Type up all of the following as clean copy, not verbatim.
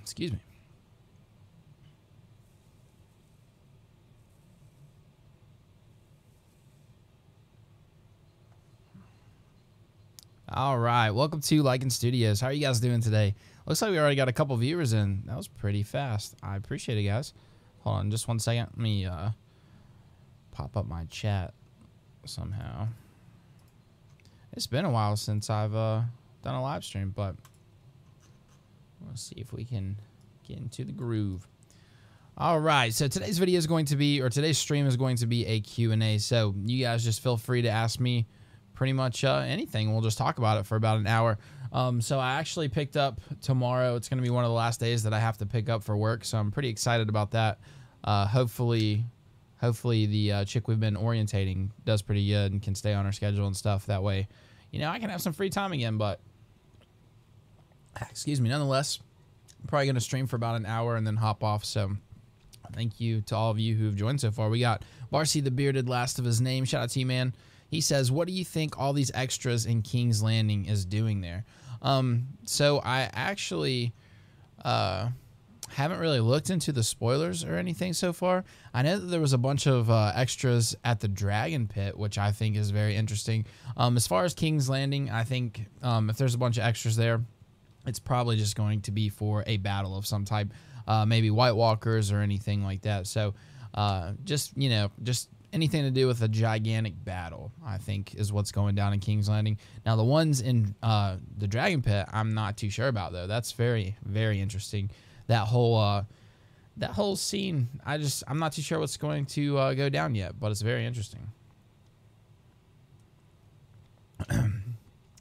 Excuse me. All right, welcome to Lycan Studios. How are you guys doing today? Looks like we already got a couple viewers in. That was pretty fast. I appreciate it, guys. Hold on just one second. Let me pop up my chat somehow. It's been a while since I've done a live stream, but let's see if we can get into the groove. All right, so today's video is going to be, or today's stream is going to be a Q&A. So you guys just feel free to ask me pretty much anything. We'll just talk about it for about an hour. So I actually picked up tomorrow. It's going to be one of the last days that I have to pick up for work, so I'm pretty excited about that. Hopefully the chick we've been orientating does pretty good and can stay on her schedule and stuff. That way, you know, I can have some free time again. But excuse me, nonetheless, I'm probably going to stream for about an hour and then hop off. So thank you to all of you who've joined so far. We got Barcy the Bearded, last of his name. Shout out to you, man. He says, what do you think all these extras in King's Landing is doing there? So I actually haven't really looked into the spoilers or anything so far. I know that there was a bunch of extras at the Dragon Pit, which I think is very interesting. As far as King's Landing, I think if there's a bunch of extras there, it's probably just going to be for a battle of some type, maybe White Walkers or anything like that. So just, you know, just anything to do with a gigantic battle, I think, is what's going down in King's Landing. Now, the ones in the Dragon Pit, I'm not too sure about, though. That's very, very interesting. That whole scene, I'm not too sure what's going to go down yet, but it's very interesting.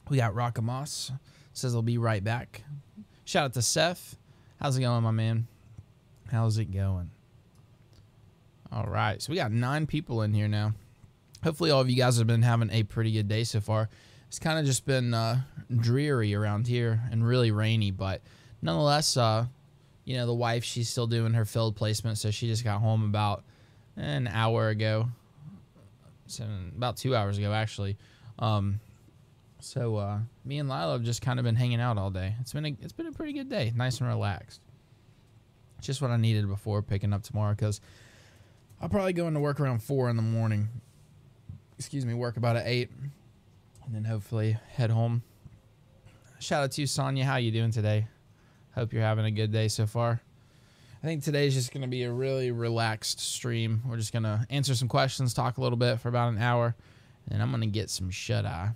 We got Rockamoss. Says he'll be right back. Shout out to Seth. How's it going, my man? How's it going? All right, so we got 9 people in here now. Hopefully all of you guys have been having a pretty good day so far. It's kind of just been dreary around here and really rainy, but nonetheless, you know, the wife, she's still doing her field placement, so she just got home about an hour ago. So about 2 hours ago, actually. So me and Lila have just kind of been hanging out all day. It's been a pretty good day, nice and relaxed. Just what I needed before picking up tomorrow, because I'll probably go into work around 4 in the morning. Excuse me, work about at 8, and then hopefully head home. Shout out to you, Sonia. How you doing today? Hope you're having a good day so far. I think today's just going to be a really relaxed stream. We're just going to answer some questions, talk a little bit for about an hour, and I'm going to get some shut-eye.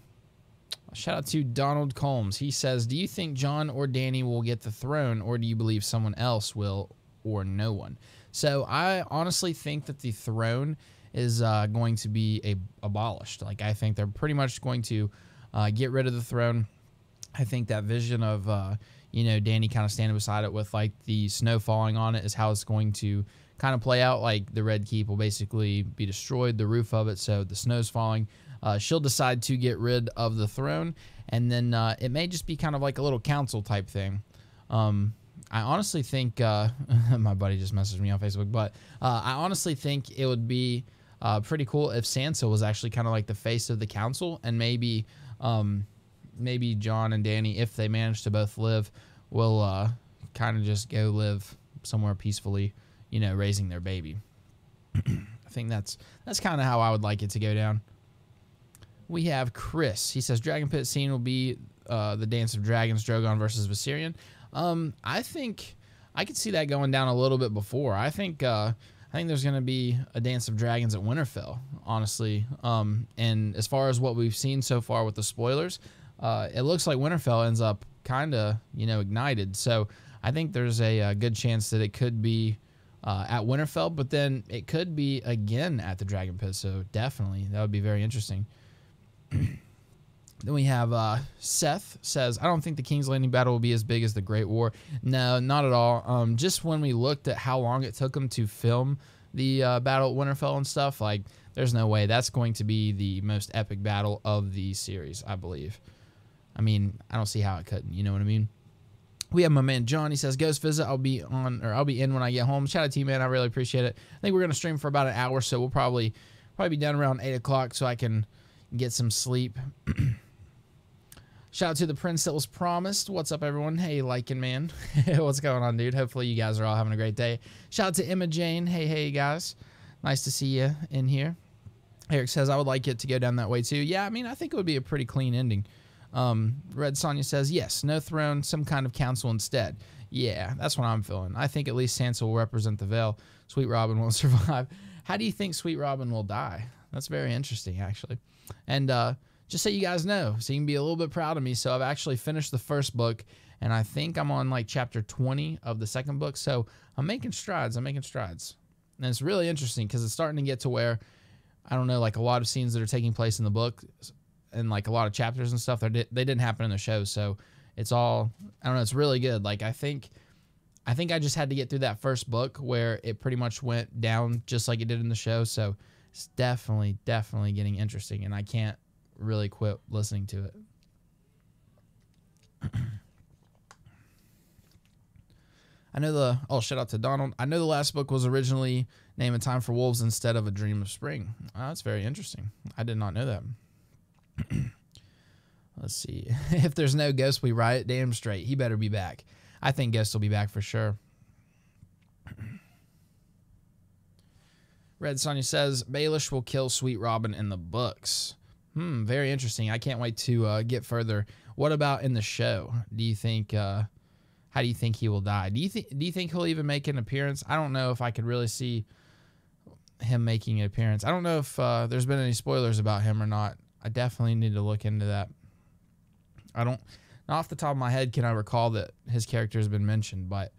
Shout out to Donald Combs. He says, do you think Jon or Dany will get the throne, or do you believe someone else will, or no one? So I honestly think that the throne is going to be abolished. Like, I think they're pretty much going to get rid of the throne. I think that vision of, you know, Dany kind of standing beside it with, like, the snow falling on it is how it's going to kind of play out. Like, the Red Keep will basically be destroyed, the roof of it, so the snow's falling. She'll decide to get rid of the throne, and then it may just be kind of like a little council type thing. I honestly think, my buddy just messaged me on Facebook, but I honestly think it would be pretty cool if Sansa was actually kind of like the face of the council, and maybe maybe Jon and Dany, if they manage to both live, will kind of just go live somewhere peacefully, you know, raising their baby. I think that's kind of how I would like it to go down. We have Chris. He says Dragon Pit scene will be the Dance of Dragons, Drogon versus Viserion. I think I could see that going down a little bit before. I think there's going to be a Dance of Dragons at Winterfell, honestly. And as far as what we've seen so far with the spoilers, it looks like Winterfell ends up kind of, you know, ignited. So I think there's a good chance that it could be at Winterfell, but then it could be again at the Dragon Pit. So definitely, that would be very interesting. Then we have Seth says, I don't think the King's Landing battle will be as big as the Great War. No, not at all. Just when we looked at how long it took them to film the battle at Winterfell and stuff, like, there's no way that's going to be the most epic battle of the series, I believe. I mean, I don't see how it couldn't. You know what I mean? We have my man John. He says, Ghost Visit, I'll be in when I get home. Shout out to you, man. I really appreciate it. I think we're going to stream for about an hour, so we'll probably be done around 8 o'clock so I can get some sleep. Shout out to the prince that was promised. What's up, everyone? Hey, Lycan man. What's going on, dude? Hopefully you guys are all having a great day. Shout out to Emma Jane. Hey, guys. Nice to see you in here. Eric says, I would like it to go down that way, too. Yeah, I mean, I think it would be a pretty clean ending. Red Sonia says, yes, no throne, some kind of council instead. Yeah, that's what I'm feeling. I think at least Sansa will represent the Vale. Sweet Robin won't survive. How do you think Sweet Robin will die? That's very interesting, actually. And, just so you guys know, so you can be a little bit proud of me. So I've actually finished the first book, and I think I'm on like chapter 20 of the second book. So I'm making strides. And it's really interesting because it's starting to get to where, I don't know, like a lot of scenes that are taking place in the book and like a lot of chapters and stuff, they didn't happen in the show. So it's all, I don't know, it's really good. Like I think I just had to get through that first book where it pretty much went down just like it did in the show. So it's definitely getting interesting, and I can't really quit listening to it. Shout out to Donald. I know the last book was originally named A Time for Wolves instead of A Dream of Spring. That's very interesting. I did not know that. Let's see. If there's no Ghost, we riot. Damn straight. He better be back. I think Ghost will be back for sure. Red Sonia says, Baelish will kill Sweet Robin in the books. Very interesting. I can't wait to get further. What about in the show? Do you think, how do you think he will die? Do you think he'll even make an appearance? I don't know if I could really see him making an appearance. I don't know if there's been any spoilers about him or not. I definitely need to look into that. Not off the top of my head can I recall that his character has been mentioned, but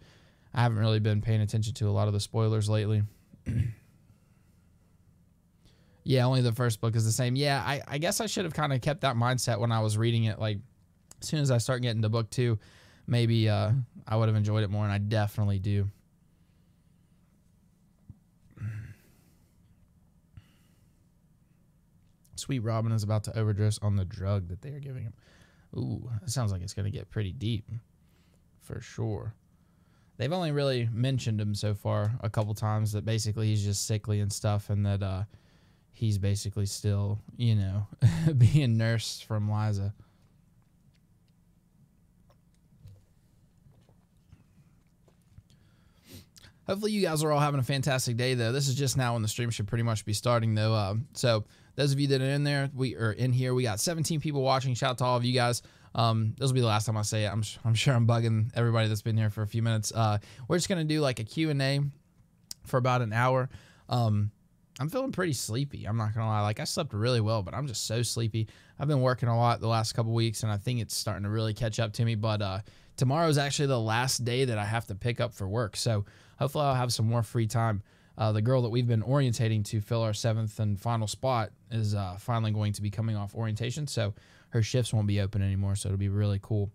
I haven't really been paying attention to a lot of the spoilers lately. Yeah, only the first book is the same. Yeah, I guess I should have kind of kept that mindset when I was reading it. Like, as soon as I start getting to book 2, maybe I would have enjoyed it more, and I definitely do. Sweet Robin is about to overdose on the drug that they are giving him. Ooh, that sounds like it's going to get pretty deep, for sure. They've only really mentioned him so far a couple times, that basically he's just sickly and stuff, and that he's basically still, you know, being nursed from Liza. Hopefully you guys are all having a fantastic day, though. This is just now when the stream should pretty much be starting, though. So those of you that are in there, we got 17 people watching. Shout out to all of you guys. This will be the last time I say it. I'm sure I'm bugging everybody that's been here for a few minutes. We're just going to do like a Q&A for about an hour. I'm feeling pretty sleepy. I'm not going to lie. Like, I slept really well, but I'm just so sleepy. I've been working a lot the last couple weeks, and I think it's starting to really catch up to me. But tomorrow is actually the last day that I have to pick up for work. So hopefully I'll have some more free time. The girl that we've been orientating to fill our 7th and final spot is finally going to be coming off orientation. So her shifts won't be open anymore. So it'll be really cool.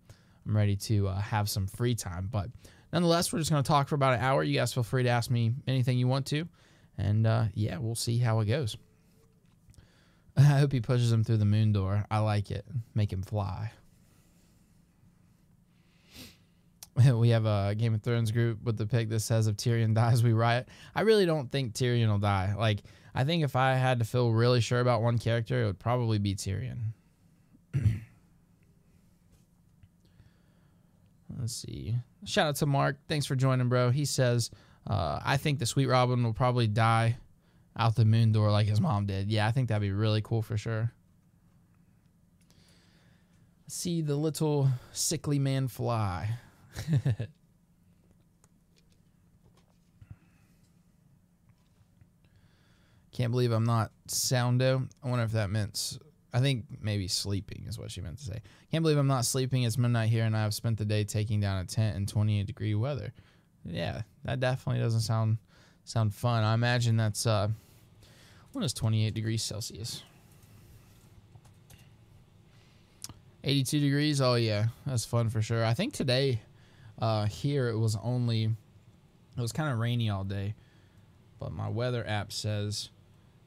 I'm ready to have some free time. But nonetheless, we're just going to talk for about an hour. You guys feel free to ask me anything you want to. And, yeah, we'll see how it goes. I hope he pushes him through the moon door. I like it. Make him fly. We have a Game of Thrones group with the pic that says, if Tyrion dies, we riot. I really don't think Tyrion will die. Like, I think if I had to feel really sure about one character, it would probably be Tyrion. Let's see. Shout out to Mark. Thanks for joining, bro. He says, I think the Sweet Robin will probably die out the moon door like his mom did. Yeah, I think that'd be really cool for sure. See the little sickly man fly. Can't believe I'm not soundo. I wonder if that meant, I think maybe sleeping is what she meant to say. Can't believe I'm not sleeping. It's midnight here and I have spent the day taking down a tent in 28-degree weather. Yeah, that definitely doesn't sound fun. I imagine that's what is 28 degrees Celsius? 82 degrees. Oh yeah, that's fun for sure. I think today here it was kind of rainy all day, but my weather app says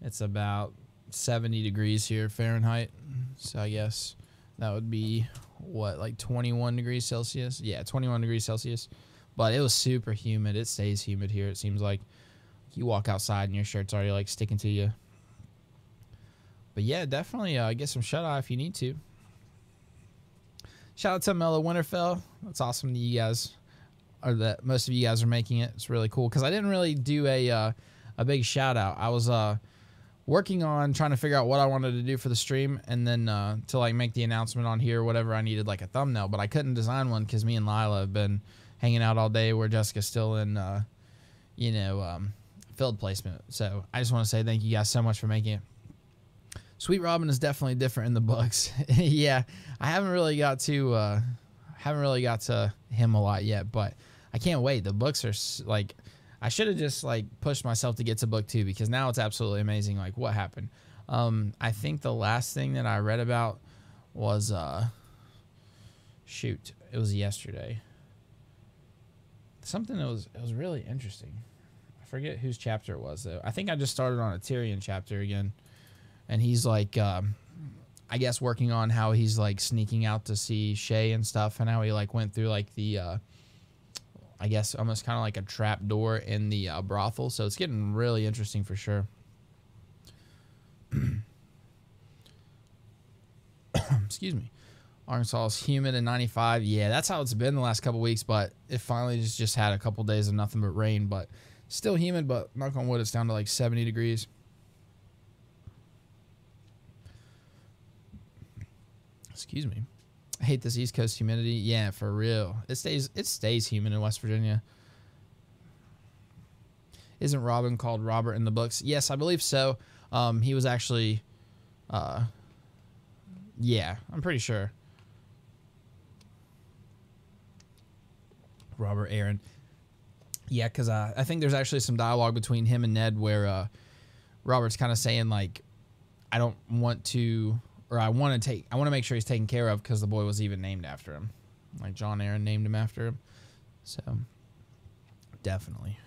it's about 70 degrees here Fahrenheit. So I guess that would be what, like 21 degrees Celsius? Yeah, 21 degrees Celsius. But it was super humid. It stays humid here. It seems like you walk outside and your shirt's already like sticking to you. But yeah, definitely get some shut-eye if you need to. Shout out to Mello Winterfell. That's awesome that you guys or that most of you guys are making it. It's really cool because I didn't really do a big shout out. I was working on trying to figure out what I wanted to do for the stream, and then to like make the announcement on here, whatever I needed, like a thumbnail. But I couldn't design one because me and Lila have been hanging out all day, where Jessica's still in, field placement. So I just want to say thank you guys so much for making it. Sweet Robin is definitely different in the books. Yeah, I haven't really got to him a lot yet, but I can't wait. The books are like, I should have just like pushed myself to get to book 2 because now it's absolutely amazing. Like what happened? I think the last thing that I read about was it was yesterday. Something that was really interesting. I forget whose chapter it was though. I think I just started on a Tyrion chapter again. And he's like, I guess working on how he's like sneaking out to see Shay and stuff, and how he like went through like the, I guess almost kind of like a trap door in the brothel. So it's getting really interesting for sure. Excuse me. Arkansas is humid and 95. Yeah, that's how it's been the last couple weeks, but it finally just had a couple days of nothing but rain, but still humid, but knock on wood, it's down to like 70 degrees. Excuse me. I hate this East Coast humidity. Yeah, for real. It stays humid in West Virginia. Isn't Robin called Robert in the books? Yes, I believe so. He was actually, yeah, I'm pretty sure. Robert Aaron. Yeah, because I think there's actually some dialogue between him and Ned where Robert's kind of saying like, I don't want to... Or I want to make sure he's taken care of because the boy was even named after him. Like John Aaron named him after him. So, definitely.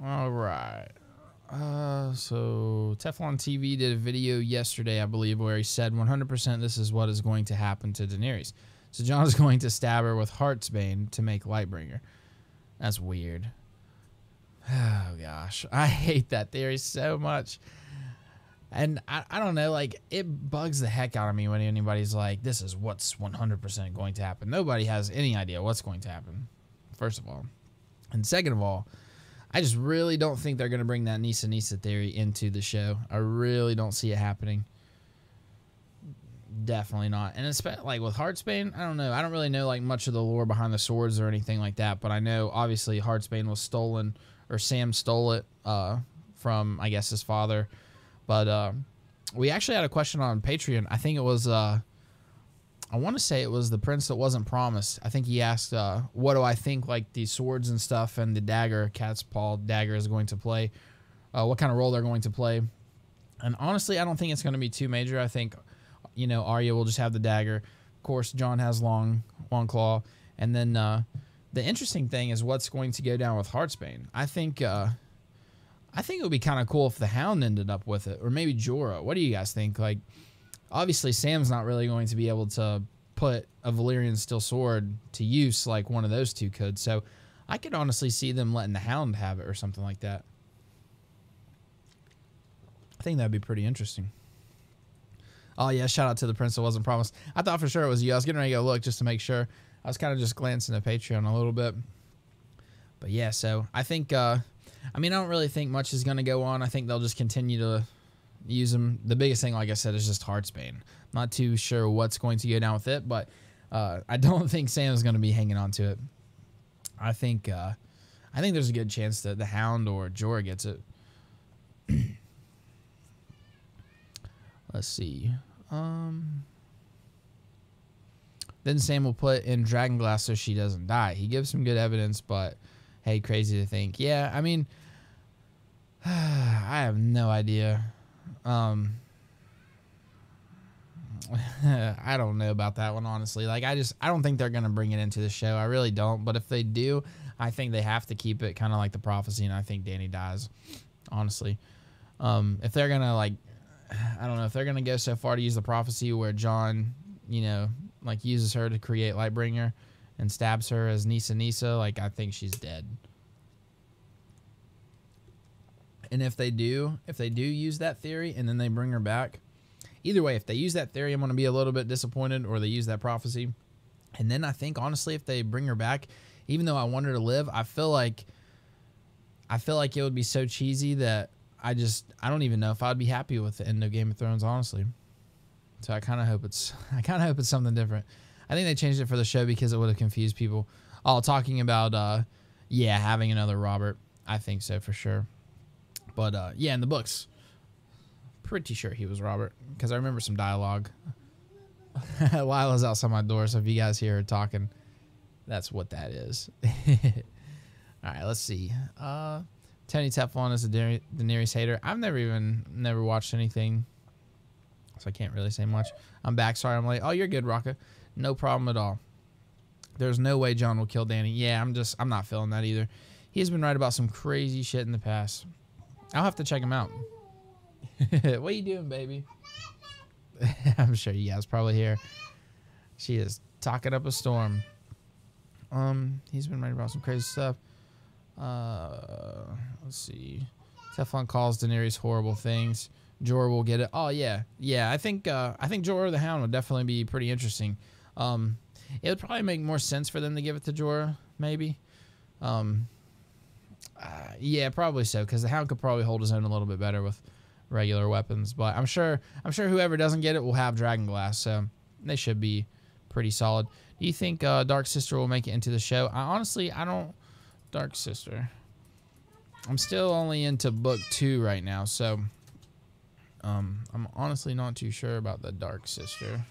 All right. So, Teflon TV did a video yesterday, I believe, where he said 100% this is what is going to happen to Daenerys. So, Jon is going to stab her with Heartsbane to make Lightbringer. That's weird. Oh, gosh. I hate that theory so much. And I don't know, like, it bugs the heck out of me when anybody's like, this is what's 100% going to happen. Nobody has any idea what's going to happen, first of all. And second of all, I just really don't think they're going to bring that Nisa theory into the show. I really don't see it happening. Definitely not. And it's like with Heartsbane, I don't know. I don't really know like much of the lore behind the swords or anything like that, but I know obviously Heartsbane was stolen, or Sam stole it from, I guess, his father. But we actually had a question on Patreon. I think it was, I want to say it was the prince that wasn't promised. I think he asked, what do I think like the swords and stuff and the dagger, cat's paw dagger is going to play, what kind of role they're going to play. And honestly, I don't think it's going to be too major. I think, you know, Arya will just have the dagger. Of course, Jon has long claw. And then the interesting thing is what's going to go down with Heartsbane. I think it would be kind of cool if the Hound ended up with it, or maybe Jorah. What do you guys think? Like, obviously, Sam's not really going to be able to put a Valyrian steel sword to use like one of those two could. So I could honestly see them letting the Hound have it or something like that. I think that'd be pretty interesting. Oh, yeah, shout out to the prince that wasn't promised. I thought for sure it was you. I was getting ready to go look just to make sure. I was kind of just glancing at Patreon a little bit. But, yeah, so I think, I mean, I don't really think much is going to go on. I think they'll just continue to use them. The biggest thing, like I said, is just Heartsbane. I'm not too sure what's going to go down with it, but I don't think Sam's going to be hanging on to it. I think there's a good chance that the Hound or Jorah gets it. Let's see. Then Sam will put in Dragonglass so she doesn't die. He gives some good evidence, but hey, crazy to think. Yeah, I mean, I have no idea. I don't know about that one, honestly. Like, I don't think they're going to bring it into the show. I really don't. But if they do, I think they have to keep it kind of like the prophecy, and I think Dany dies, honestly. If they're going to, like, I don't know, if they're going to go so far to use the prophecy where Jon, you know, like, uses her to create Lightbringer and stabs her as Nisa, like, I think she's dead. And if they do use that theory and then they bring her back, either way, if they use that theory, I'm going to be a little bit disappointed, or they use that prophecy. And then I think, honestly, if they bring her back, even though I want her to live, I feel like it would be so cheesy that I don't even know if I'd be happy with the end of Game of Thrones, honestly. So I kind of hope it's something different. I think they changed it for the show because it would have confused people. Oh, talking about having another Robert. I think so for sure. But yeah, in the books, pretty sure he was Robert because I remember some dialogue. Lila's outside my door, so if you guys hear her talking, that's what that is. All right, let's see. Tony Teflon is a Daenerys hater. I've never watched anything, so I can't really say much. I'm back. Sorry I'm late. Oh, you're good, Rocca. No problem at all. There's no way Jon will kill Dany. Yeah, I'm not feeling that either. He's been right about some crazy shit in the past. I'll have to check him out. What you doing, baby? I'm sure you guys probably hear. She is talking up a storm. He's been right about some crazy stuff. Let's see. Teflon calls Daenerys horrible things. Jorah will get it. Oh yeah. I think Jorah the Hound would definitely be pretty interesting. It would probably make more sense for them to give it to Jorah, maybe. Yeah, probably so, because the Hound could probably hold his own a little bit better with regular weapons. But I'm sure whoever doesn't get it will have Dragonglass, so they should be pretty solid. Do you think Dark Sister will make it into the show? I don't. Dark Sister. I'm still only into book 2 right now, so I'm honestly not too sure about the Dark Sister.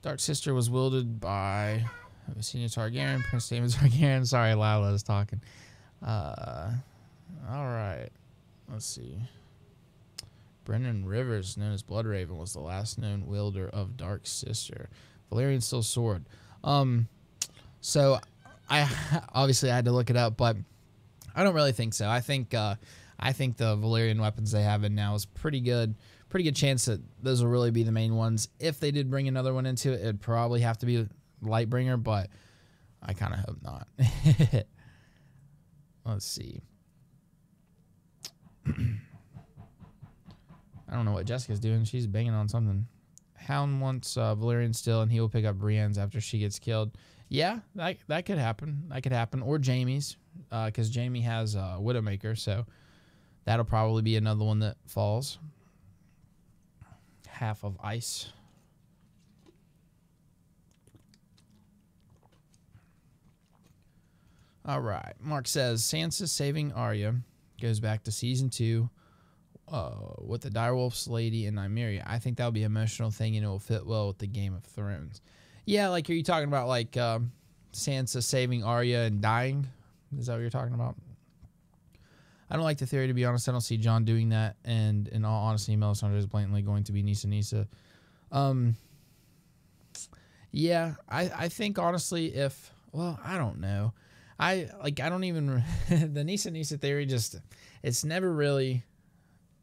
Dark Sister was wielded by Senior Targaryen, Prince Daemon Targaryen. Sorry, Lila is talking. All right. Let's see. Brendan Rivers, known as Bloodraven, was the last known wielder of Dark Sister. Valyrian Steel Sword. So I obviously I had to look it up, but I don't really think so. I think the Valyrian weapons they have in now is pretty good. Pretty good chance that those will really be the main ones. If they did bring another one into it, it'd probably have to be Lightbringer, but I kind of hope not. Let's see. I don't know what Jessica's doing. She's banging on something. Hound wants Valyrian Steel, and he will pick up Brienne's after she gets killed. Yeah, that could happen. That could happen. Or Jaime's, because Jaime has Widowmaker, so that'll probably be another one that falls. Half of ice. All right. Mark says, Sansa saving Arya goes back to season 2 with the Direwolf's lady and Nymeria. I think that'll be an emotional thing, and it will fit well with the Game of Thrones. Yeah, like, are you talking about, like, Sansa saving Arya and dying? Is that what you're talking about? I don't like the theory, to be honest. I don't see Jon doing that. And in all honesty, Melisandre is blatantly going to be Nissa. Yeah, I think, honestly, I don't know. I don't even, the Nissa theory it's never really,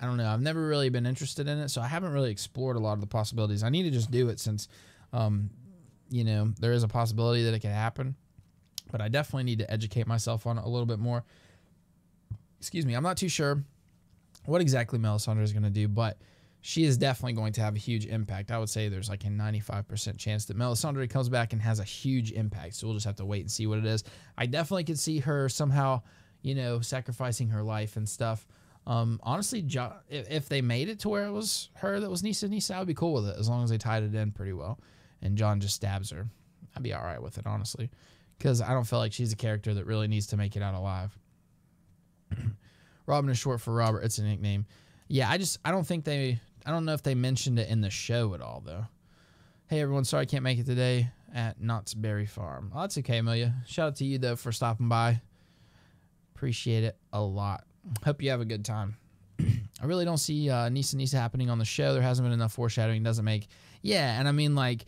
I don't know. I've never really been interested in it, so I haven't really explored a lot of the possibilities. I need to just do it since, there is a possibility that it could happen. But I definitely need to educate myself on it a little bit more. Excuse me, I'm not too sure what exactly Melisandre is going to do, but she is definitely going to have a huge impact. I would say there's like a 95% chance that Melisandre comes back and has a huge impact, so we'll just have to wait and see what it is. I definitely could see her somehow, sacrificing her life and stuff. Honestly, if they made it to where it was her that was Nissa, I would be cool with it, as long as they tied it in pretty well, and Jon just stabs her. I'd be all right with it, honestly, because I don't feel like she's a character that really needs to make it out alive. Robin is short for Robert. It's a nickname. Yeah, I don't know if they mentioned it in the show at all, though. Hey, everyone. Sorry I can't make it today at Knott's Berry Farm. Oh, that's okay, Amelia. Shout out to you, though, for stopping by. Appreciate it a lot. Hope you have a good time. I really don't see Nissa happening on the show. There hasn't been enough foreshadowing. Doesn't make... Yeah, and I mean, like...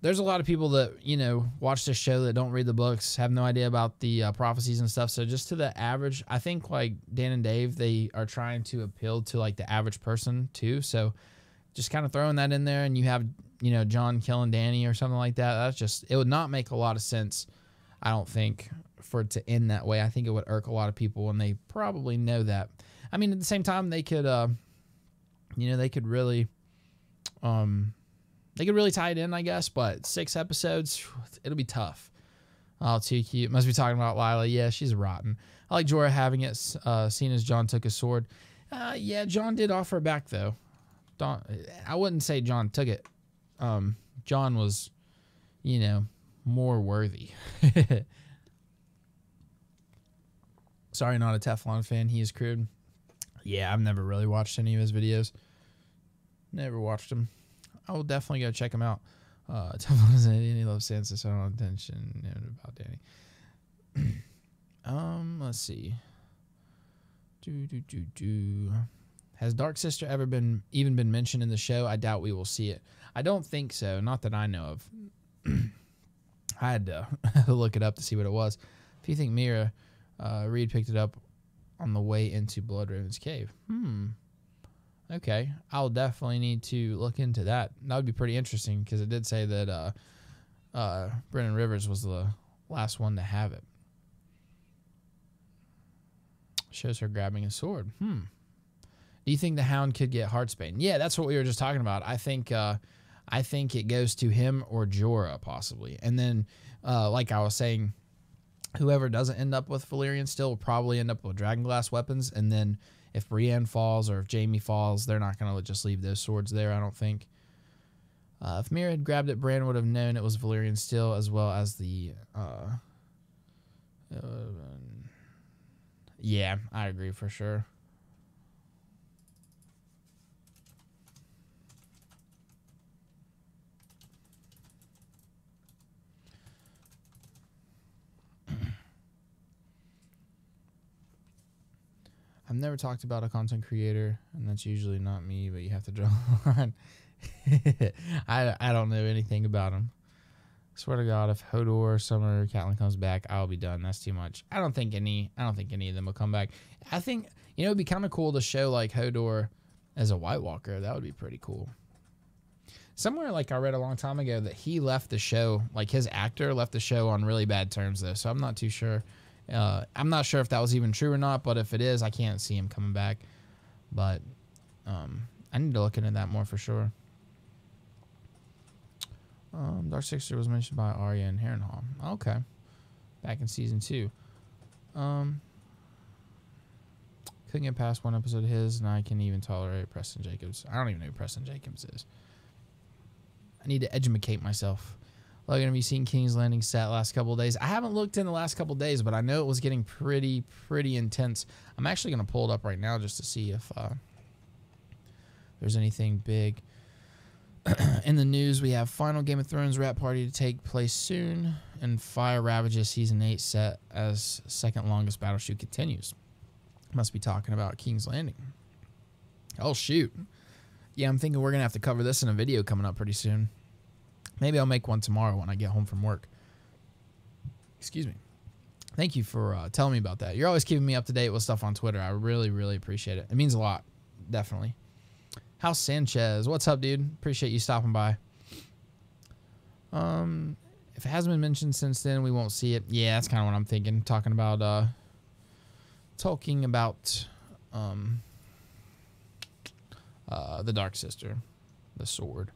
There's a lot of people that, watch this show that don't read the books, have no idea about the prophecies and stuff. So just to the average, I think, like, Dan and Dave, they are trying to appeal to, like, the average person, too. So just kind of throwing that in there, and you have, Jon killing Dany or something like that. It would not make a lot of sense, I don't think, for it to end that way. I think it would irk a lot of people, and they probably know that. I mean, at the same time, they could, they could really tie it in, I guess. But 6 episodes, it'll be tough. Oh, too cute. Must be talking about Lila. Yeah, she's rotten. I like Jorah having it, seeing as Jon took his sword. Yeah, Jon did offer it back, though. I wouldn't say Jon took it. Jon was, more worthy. Sorry, not a Teflon fan. He is crude. Yeah, I've never really watched any of his videos. Never watched him. I will definitely go check him out. Teflon is Danny loves Sansa, so I don't have attention about Danny. Let's see. Has Dark Sister ever even been mentioned in the show? I doubt we will see it. I don't think so. Not that I know of. I had to look it up to see what it was. If you think Mira, Reed picked it up on the way into Bloodraven's cave. Okay. I'll definitely need to look into that. That would be pretty interesting because it did say that Brennan Rivers was the last one to have it. Shows her grabbing a sword. Do you think the Hound could get Heartsbane? Yeah, that's what we were just talking about. I think it goes to him or Jorah possibly. And then, like I was saying, whoever doesn't end up with Valyrian still will probably end up with Dragonglass weapons. And then if Brienne falls or if Jaime falls, they're not going to just leave those swords there, I don't think. If Mira had grabbed it, Bran would have known it was Valyrian steel as well as the... yeah, I agree for sure. I've never talked about a content creator, and that's usually not me, but you have to draw a line. I don't know anything about him. Swear to God, if Hodor, Summer, Catelyn comes back, I'll be done. That's too much. I don't think any of them will come back. I think, it'd be kind of cool to show like Hodor as a White Walker. That would be pretty cool. Somewhere like I read a long time ago that he left the show, like his actor left the show on really bad terms though. So I'm not too sure. I'm not sure if that was even true or not, but if it is, I can't see him coming back. But I need to look into that more for sure. Dark Sister was mentioned by Arya and Harrenhal. Okay. Back in season 2. Couldn't get past one episode of his, and I can even tolerate Preston Jacobs. I don't even know who Preston Jacobs is. I need to educate myself. Logan, have you seen King's Landing stat last couple of days? I haven't looked in the last couple of days, but I know it was getting pretty intense. I'm actually going to pull it up right now just to see if there's anything big. In the news, we have final Game of Thrones wrap party to take place soon, and Fire Ravages Season 8 set as second longest battle shoot continues. Must be talking about King's Landing. Oh, shoot. Yeah, I'm thinking we're going to have to cover this in a video coming up pretty soon. Maybe I'll make one tomorrow when I get home from work. Excuse me. Thank you for telling me about that. You're always keeping me up to date with stuff on Twitter. I really, really appreciate it. It means a lot. Definitely. House Sanchez. What's up, dude? Appreciate you stopping by. If it hasn't been mentioned since then, we won't see it. Yeah, that's kind of what I'm thinking. Talking about the Dark Sister. The sword.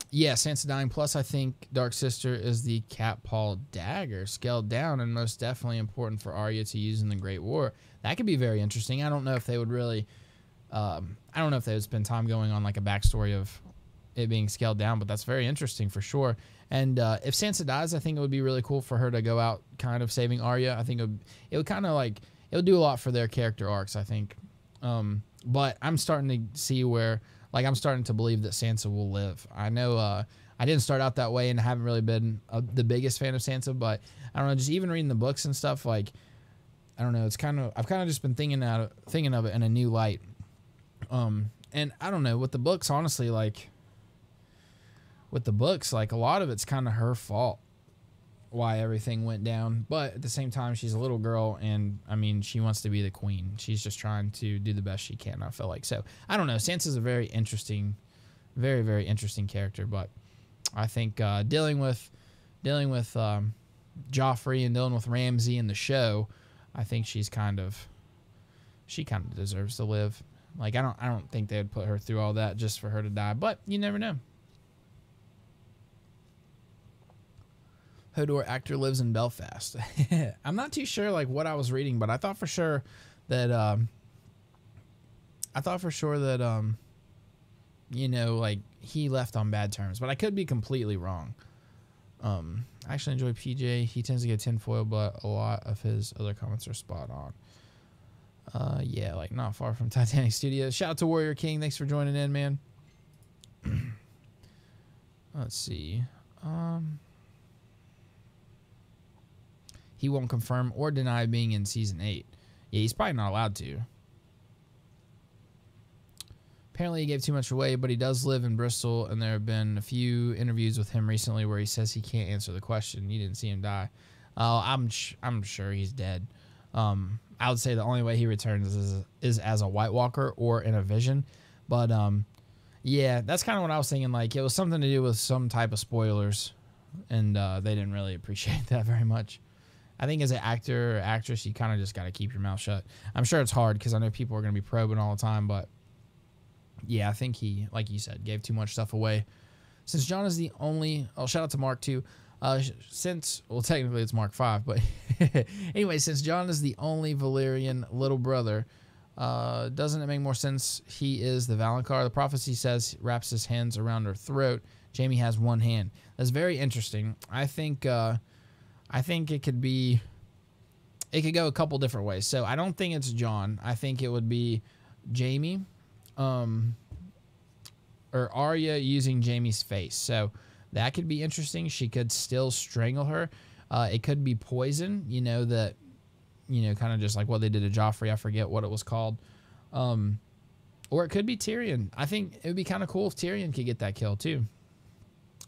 Yeah, Sansa dying. Plus, I think Dark Sister is the Cat Paw dagger, scaled down, and most definitely important for Arya to use in the Great War. That could be very interesting. I don't know if they would really... I don't know if they would spend time going on like a backstory of it being scaled down, but that's very interesting for sure. And if Sansa dies, I think it would be really cool for her to go out kind of saving Arya. I think it would kind of like... It would do a lot for their character arcs, I think. But I'm starting to see where... Like, I'm starting to believe that Sansa will live. I know I didn't start out that way and I haven't really been the biggest fan of Sansa, but I don't know, just even reading the books and stuff, like, I don't know, I've kind of just been thinking of it in a new light. And I don't know, with the books, honestly, like, a lot of it's kind of her fault why everything went down. But at the same time, she's a little girl, and I mean, she wants to be the queen. She's just trying to do the best she can, I feel like. So I don't know. Sansa's a very interesting, very, very interesting character. But I think dealing with Joffrey and dealing with Ramsay in the show, I think she kind of deserves to live. Like I don't think they would put her through all that just for her to die, but you never know. Hodor actor lives in Belfast. I'm not too sure like what I was reading, but I thought for sure that you know, like he left on bad terms, but I could be completely wrong. I actually enjoy PJ. He tends to get tinfoil, but a lot of his other comments are spot on. Yeah, like not far from Lycan Studios. Shout out to Warrior King. Thanks for joining in, man. Let's see. He won't confirm or deny being in season 8. Yeah, he's probably not allowed to. Apparently he gave too much away, but he does live in Bristol, and there have been a few interviews with him recently where he says he can't answer the question. You didn't see him die. I'm sure he's dead. I would say the only way he returns is as a White Walker or in a vision. But yeah, that's kind of what I was thinking. Like it was something to do with some type of spoilers, and they didn't really appreciate that very much. I think as an actor or actress, you kind of just got to keep your mouth shut. I'm sure it's hard because I know people are going to be probing all the time, but yeah, I think he, like you said, gave too much stuff away. Since Jon is the only, shout out to Mark too. Well, technically it's Mark 5, but anyway, since Jon is the only Valyrian little brother, doesn't it make more sense he is the Valonqar? The prophecy says wraps his hands around her throat. Jaime has one hand. That's very interesting. I think it could go a couple different ways. So I don't think it's Jon. I think it would be Jaime, or Arya using Jaime's face. So that could be interesting. She could still strangle her. It could be poison, kind of just like what they did to Joffrey. I forget what it was called. Or it could be Tyrion. I think it would be kind of cool if Tyrion could get that kill too.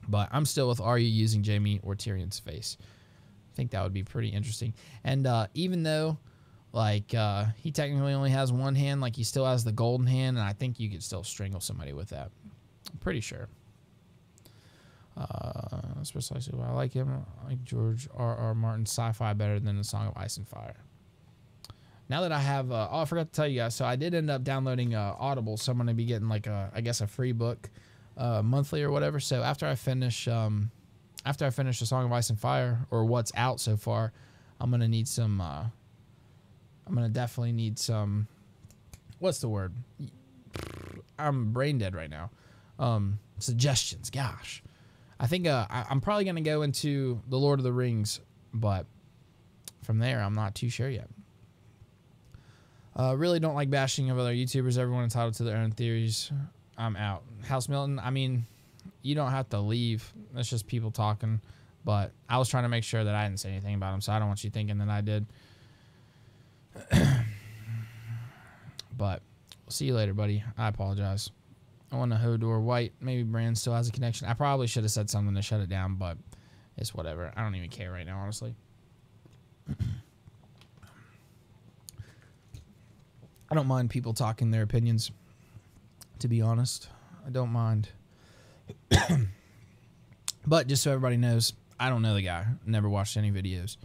But I'm still with Arya using Jaime or Tyrion's face. I think that would be pretty interesting. And even though, like, he technically only has one hand, like he still has the golden hand, and I think you could still strangle somebody with that. I'm pretty sure. That's precisely why I like him. I like George R.R. Martin's sci-fi better than The Song of Ice and Fire. Now that I have, I forgot to tell you guys, so I did end up downloading Audible, so I'm going to be getting like I guess a free book monthly or whatever. So after I finish The Song of Ice and Fire, or what's out so far, I'm going to need some, I'm going to definitely need some, what's the word? I'm brain dead right now. Suggestions, gosh. I think I'm probably going to go into The Lord of the Rings, but from there, I'm not too sure yet. Really don't like bashing of other YouTubers. Everyone entitled to their own theories. I'm out. House Milton, I mean, you don't have to leave. That's just people talking. But I was trying to make sure that I didn't say anything about him, so I don't want you thinking that I did. But we'll see you later, buddy. I apologize. I want a Hodor White. Maybe Bran still has a connection. I probably should have said something to shut it down, but it's whatever. I don't even care right now, honestly. I don't mind people talking their opinions, to be honest. I don't mind. But just so everybody knows, I don't know the guy. Never watched any videos.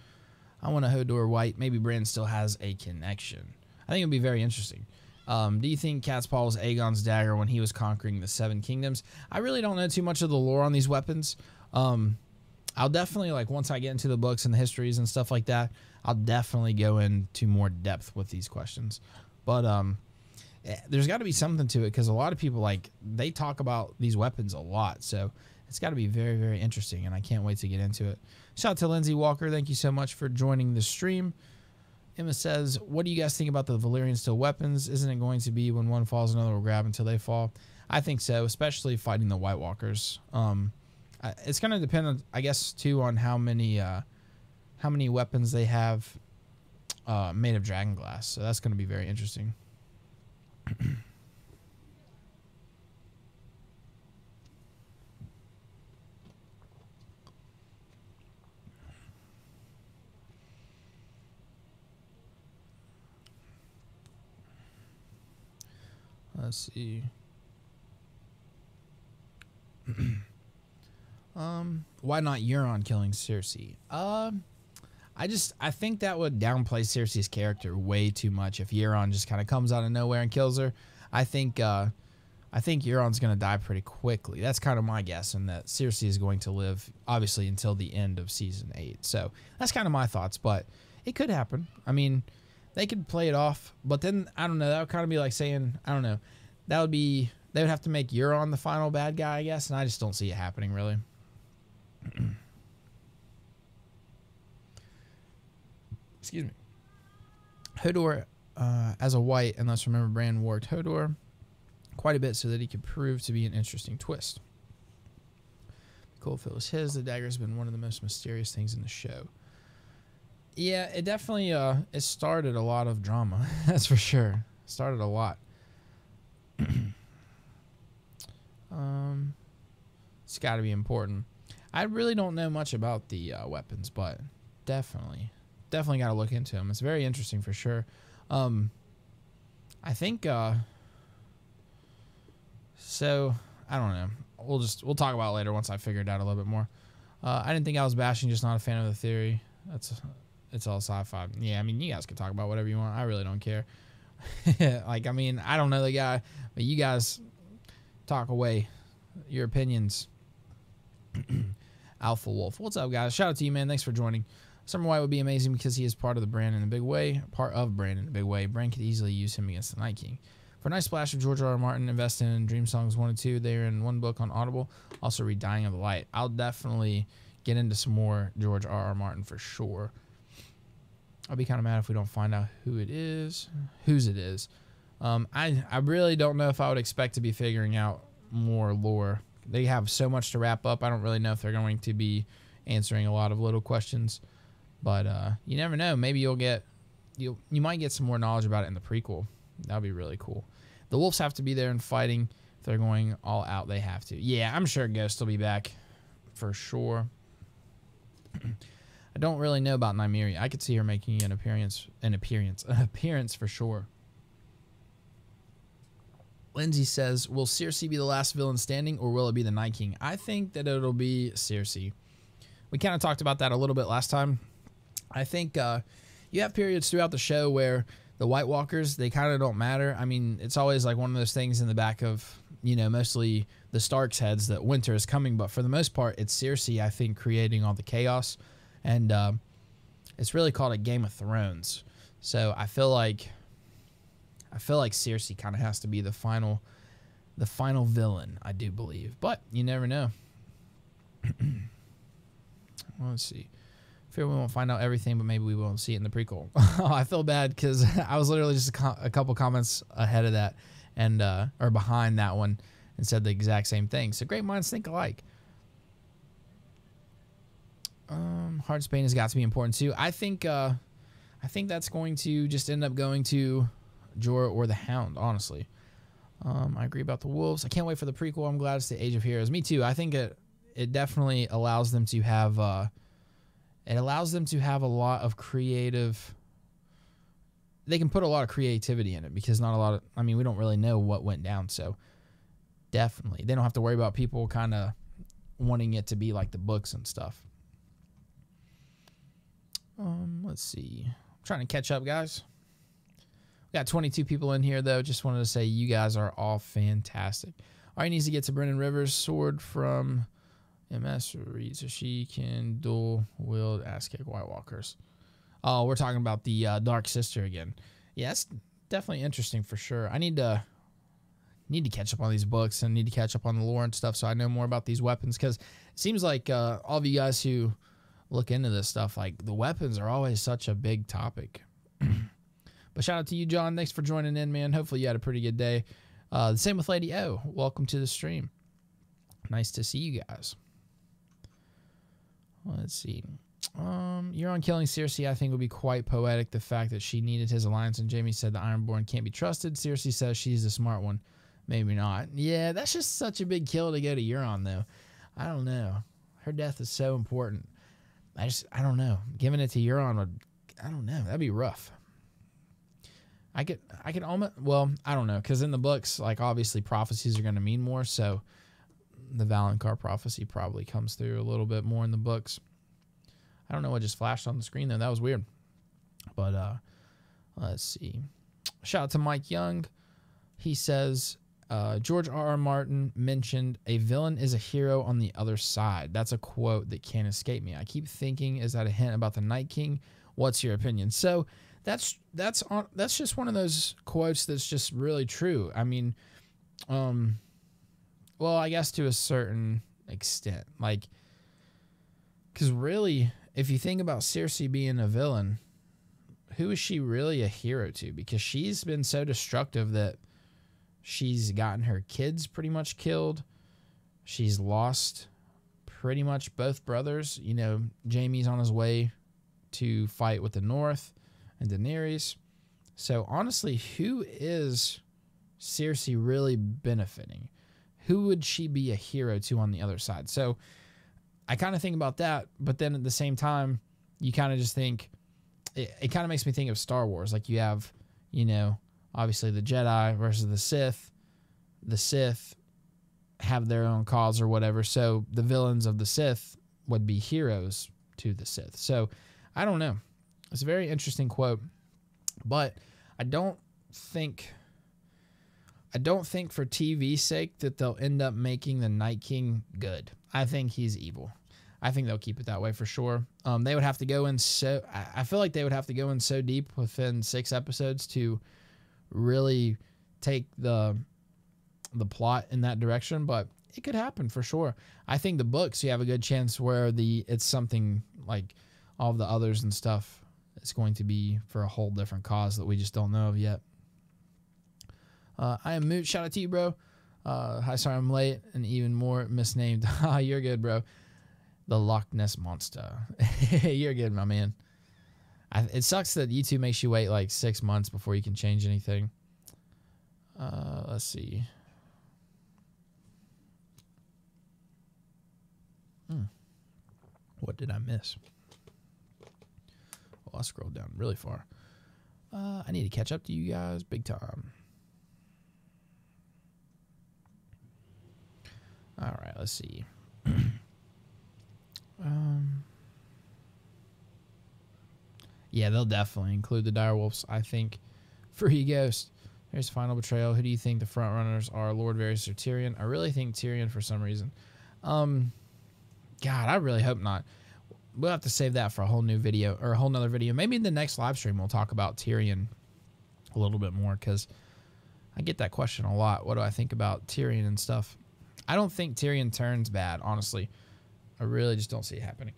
I want a Hodor White. Maybe Bran still has a connection. I think it would be very interesting. Do you think Cat's Paw was Aegon's dagger when he was conquering the Seven Kingdoms? I really don't know too much of the lore on these weapons. I'll definitely, like, once I get into the books and the histories and stuff like that, I'll definitely go into more depth with these questions. But there's got to be something to it, because a lot of people, like, they talk about these weapons a lot. So it's got to be very, very interesting, and I can't wait to get into it. Shout out to Lindsay Walker. Thank you so much for joining the stream. Emma says, what do you guys think about the Valyrian steel weapons? Isn't it going to be when one falls, another will grab until they fall? I think so, especially fighting the White Walkers. It's going to depend, I guess, too, on how many weapons they have made of dragon glass. So that's going to be very interesting. Let's see. Why not Euron killing Cersei? I think that would downplay Cersei's character way too much if Euron just kind of comes out of nowhere and kills her. I think Euron's going to die pretty quickly. That's kind of my guess, and that Cersei is going to live, obviously, until the end of Season 8. So that's kind of my thoughts, but it could happen. I mean, they could play it off, but then, I don't know, that would kind of be like saying, I don't know, they would have to make Euron the final bad guy, I guess, and I just don't see it happening, really. Excuse me. Hodor, as a white, and let's remember Bran worked Hodor quite a bit so that he could prove to be an interesting twist. Cool if it was his. The dagger's been one of the most mysterious things in the show. Yeah, it definitely it started a lot of drama. That's for sure. Started a lot. It's got to be important. I really don't know much about the weapons, but definitely got to look into them. It's very interesting for sure. I think so I don't know. We'll talk about it later once I figure it out a little bit more. I didn't think I was bashing, just not a fan of the theory. It's all sci-fi. Yeah, I mean, you guys can talk about whatever you want. I really don't care. Like, I mean, I don't know the guy, but you guys talk away your opinions. Alpha Wolf. What's up, guys? Shout out to you, man. Thanks for joining. Summer White would be amazing because he is part of the brand in a big way. Bran could easily use him against the Night King. For a nice splash of George R.R. Martin, invest in Dream Songs 1 and 2. They are in one book on Audible. Also read Dying of the Light. I'll definitely get into some more George R.R. Martin for sure. I'll be kind of mad if we don't find out whose it is. I really don't know if I would expect to be figuring out more lore. They have so much to wrap up. I don't really know if they're going to be answering a lot of little questions. But you never know. Maybe you might get some more knowledge about it in the prequel. That would be really cool. The wolves have to be there and fighting. If they're going all out, they have to. Yeah, I'm sure Ghost will be back for sure. I don't really know about Nymeria. I could see her making an appearance for sure. Lindsay says, will Cersei be the last villain standing, or will it be the Night King? I think that it'll be Cersei. We kind of talked about that a little bit last time. I think you have periods throughout the show where the White Walkers, they kind of don't matter. I mean, it's always like one of those things in the back of, mostly the Stark's heads that winter is coming. But for the most part, it's Cersei, I think, creating all the chaos. And it's really called a Game of Thrones. So I feel like Cersei kind of has to be the final villain, I do believe. But you never know. Well, let's see. I fear we won't find out everything, but maybe we won't see it in the prequel. I feel bad because I was literally just a couple comments ahead of that, and or behind that one, and said the exact same thing. So great minds think alike. Hard Spain has got to be important too. I think that's going to just end up going to Jorah or the Hound, honestly. I agree about the wolves. I can't wait for the prequel. I'm glad it's the Age of Heroes. Me too. I think it definitely allows them to have a lot of creative. They can put a lot of creativity in it because we don't really know what went down. So definitely, they don't have to worry about people kind of wanting it to be like the books and stuff. Let's see. I'm trying to catch up, guys. We got 22 people in here, though. Just wanted to say you guys are all fantastic. All right, needs to get to Brennan Rivers' sword from MS reads so she can dual wield ass kick White Walkers. Oh, we're talking about the Dark Sister again. Yeah, that's definitely interesting for sure. I need to catch up on these books and need to catch up on the lore and stuff so I know more about these weapons, because it seems like all of you guys who look into this stuff, like the weapons are always such a big topic. But shout out to you, John. Thanks for joining in, man. Hopefully you had a pretty good day. The same with Lady O. Welcome to the stream. Nice to see you guys. Let's see. Euron killing Cersei, I think, would be quite poetic. The fact that she needed his alliance, and Jaime said the Ironborn can't be trusted. Cersei says she's the smart one. Maybe not. Yeah, that's just such a big kill to go to Euron, though. I don't know. Her death is so important. I don't know. Giving it to Euron would, I don't know. That'd be rough. I could almost, well, I don't know, because in the books, like, obviously prophecies are going to mean more, so the Valonqar prophecy probably comes through a little bit more in the books. I don't know what just flashed on the screen though. That was weird. But let's see. Shout out to Mike Young. He says, George R.R. Martin mentioned a villain is a hero on the other side. That's a quote that can't escape me. I keep thinking, is that a hint about the Night King? What's your opinion? So that's just one of those quotes that's just really true. I mean, well, I guess to a certain extent, like, because really, if you think about Cersei being a villain, who is she really a hero to? Because she's been so destructive that she's gotten her kids pretty much killed. She's lost pretty much both brothers. You know, Jaime's on his way to fight with the North and Daenerys. So honestly, who is Cersei really benefiting? Who would she be a hero to on the other side? So I kind of think about that, but then at the same time, you kind of just think, it kind of makes me think of Star Wars. Like you have, you know, obviously the Jedi versus the Sith. The Sith have their own cause or whatever, so the villains of the Sith would be heroes to the Sith. So I don't know. It's a very interesting quote, but I don't think for TV's sake that they'll end up making the Night King good. I think he's evil. I think they'll keep it that way for sure. They would have to go in so... I feel like they would have to go in so deep within 6 episodes to really take the plot in that direction, but it could happen for sure. I think the books, you have a good chance where it's something like all of the others and stuff. It's going to be for a whole different cause that we just don't know of yet. I am Moot. Shout out to you, bro. Hi, sorry I'm late and even more misnamed. You're good, bro. The Loch Ness Monster. You're good, my man. It sucks that YouTube makes you wait like 6 months before you can change anything. Let's see. What did I miss? Well, I scrolled down really far. I need to catch up to you guys big time. All right, let's see. Yeah, they'll definitely include the direwolves, I think. Free Ghost. Here's Final Betrayal. Who do you think the front runners are? Lord Varys or Tyrion? I really think Tyrion for some reason. God, I really hope not. We'll have to save that for a whole new video or a whole nother video. Maybe in the next live stream we'll talk about Tyrion a little bit more because I get that question a lot. What do I think about Tyrion and stuff? I don't think Tyrion turns bad, honestly. I really just don't see it happening.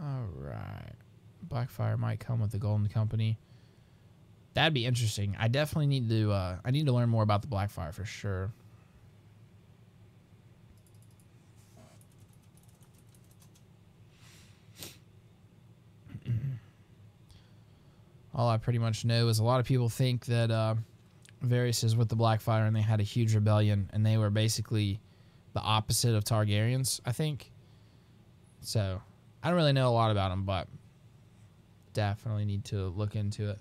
All right. Blackfire might come with the Golden Company. That'd be interesting. I definitely need to I need to learn more about the Blackfire for sure. All I pretty much know is a lot of people think that Varys is with the Blackfire and they had a huge rebellion and they were basically the opposite of Targaryens, I think. So, I don't really know a lot about them, but definitely need to look into it.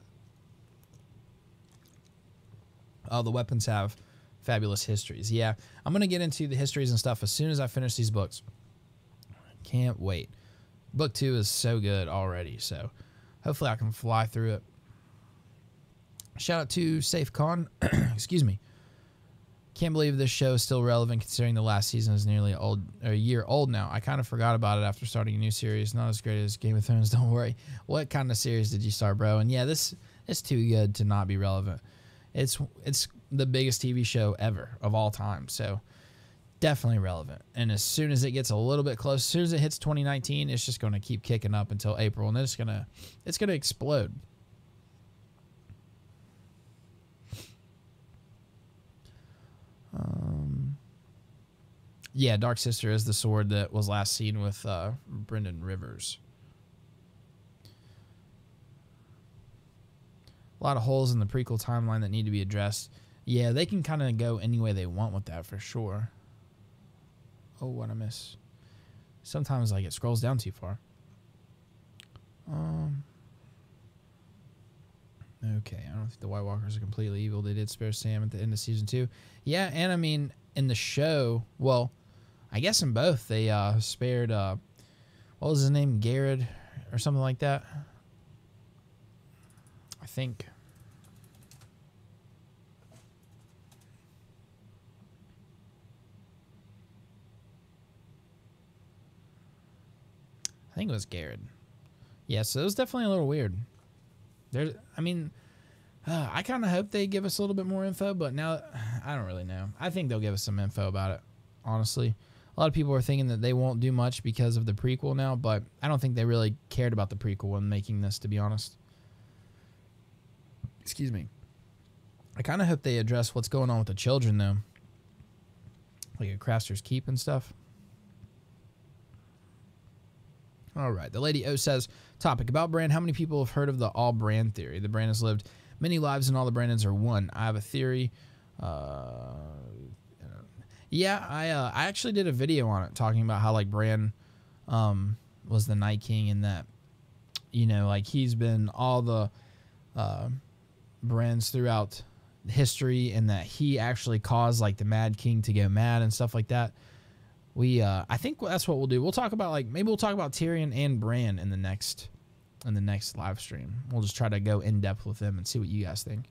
Oh, the weapons have fabulous histories. Yeah, I'm going to get into the histories and stuff as soon as I finish these books. Can't wait. Book 2 is so good already, so hopefully I can fly through it. Shout out to SafeCon. Excuse me. Can't believe this show is still relevant considering the last season is nearly a year old now. I kind of forgot about it after starting a new series. Not as great as Game of Thrones, don't worry. What kind of series did you start, bro? And yeah, this is too good to not be relevant. It's the biggest TV show ever of all time, so definitely relevant. And as soon as it gets a little bit close, as soon as it hits 2019, it's just going to keep kicking up until April, and then it's gonna explode. Yeah, Dark Sister is the sword that was last seen with Brendan Rivers. A lot of holes in the prequel timeline that need to be addressed. Yeah, they can kind of go any way they want with that for sure. Oh, what I miss. Sometimes like it scrolls down too far. Okay, I don't think the White Walkers are completely evil. They did spare Sam at the end of season 2. Yeah, and I mean, in the show, well, I guess in both, they spared, what was his name? Garrett or something like that? I think. I think it was Garrett. Yeah, so it was definitely a little weird. I mean, I kind of hope they give us a little bit more info, but now I don't really know. I think they'll give us some info about it, honestly. A lot of people are thinking that they won't do much because of the prequel now, but I don't think they really cared about the prequel when making this, to be honest. Excuse me. I kind of hope they address what's going on with the children, though. Like at Craster's Keep and stuff. All right. The Lady O says, topic about Bran. How many people have heard of the all Bran theory? The Bran has lived many lives and all the Brandons are one. I have a theory. Yeah, I actually did a video on it talking about how like Bran was the Night King and that, you know, like he's been all the Brans throughout history and that he actually caused like the Mad King to go mad and stuff like that. I think that's what we'll do. We'll talk about maybe we'll talk about Tyrion and Bran in the next live stream. We'll just try to go in depth with them and see what you guys think.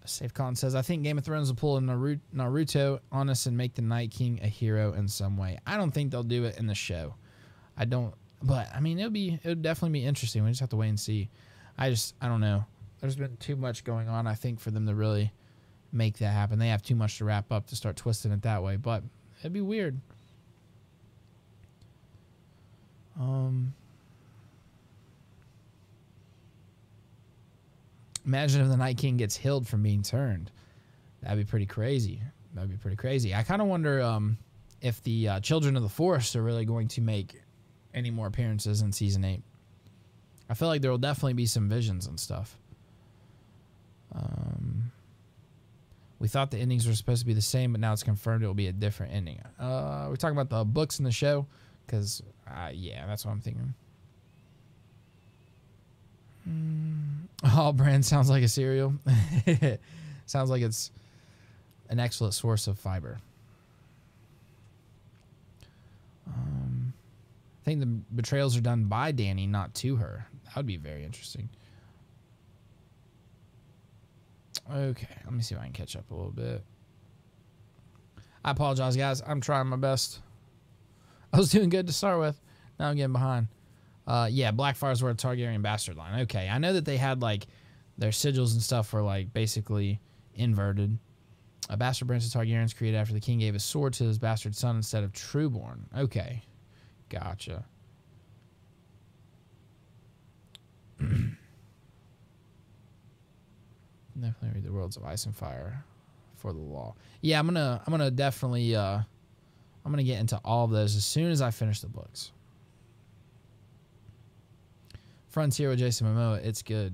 SafeCon says, I think Game of Thrones will pull a Naruto on us and make the Night King a hero in some way. I don't think they'll do it in the show. I don't, but I mean, it would definitely be interesting. We just have to wait and see. I don't know. There's been too much going on, I think, for them to really make that happen. They have too much to wrap up to start twisting it that way, but it'd be weird. Imagine if the Night King gets healed from being turned. That'd be pretty crazy. I kind of wonder if the Children of the Forest are really going to make any more appearances in Season 8. I feel like there will definitely be some visions and stuff. We thought the endings were supposed to be the same, but now it's confirmed it will be a different ending. We're talking about the books in the show, because, yeah, that's what I'm thinking. Oh, Bran sounds like a cereal. Sounds like it's an excellent source of fiber. I think the betrayals are done by Dany, not to her. That would be very interesting. Okay, let me see if I can catch up a little bit. I apologize, guys. I'm trying my best. I was doing good to start with. Now I'm getting behind. Yeah, Blackfyres were a Targaryen bastard line. Okay, I know that they had, like, their sigils and stuff were, like, basically inverted. A bastard branch of Targaryens created after the king gave his sword to his bastard son instead of Trueborn. Okay, gotcha. Definitely read the Worlds of Ice and Fire for the law. Yeah, I'm gonna definitely I'm gonna get into all of those as soon as I finish the books. Frontier with Jason Momoa, it's good.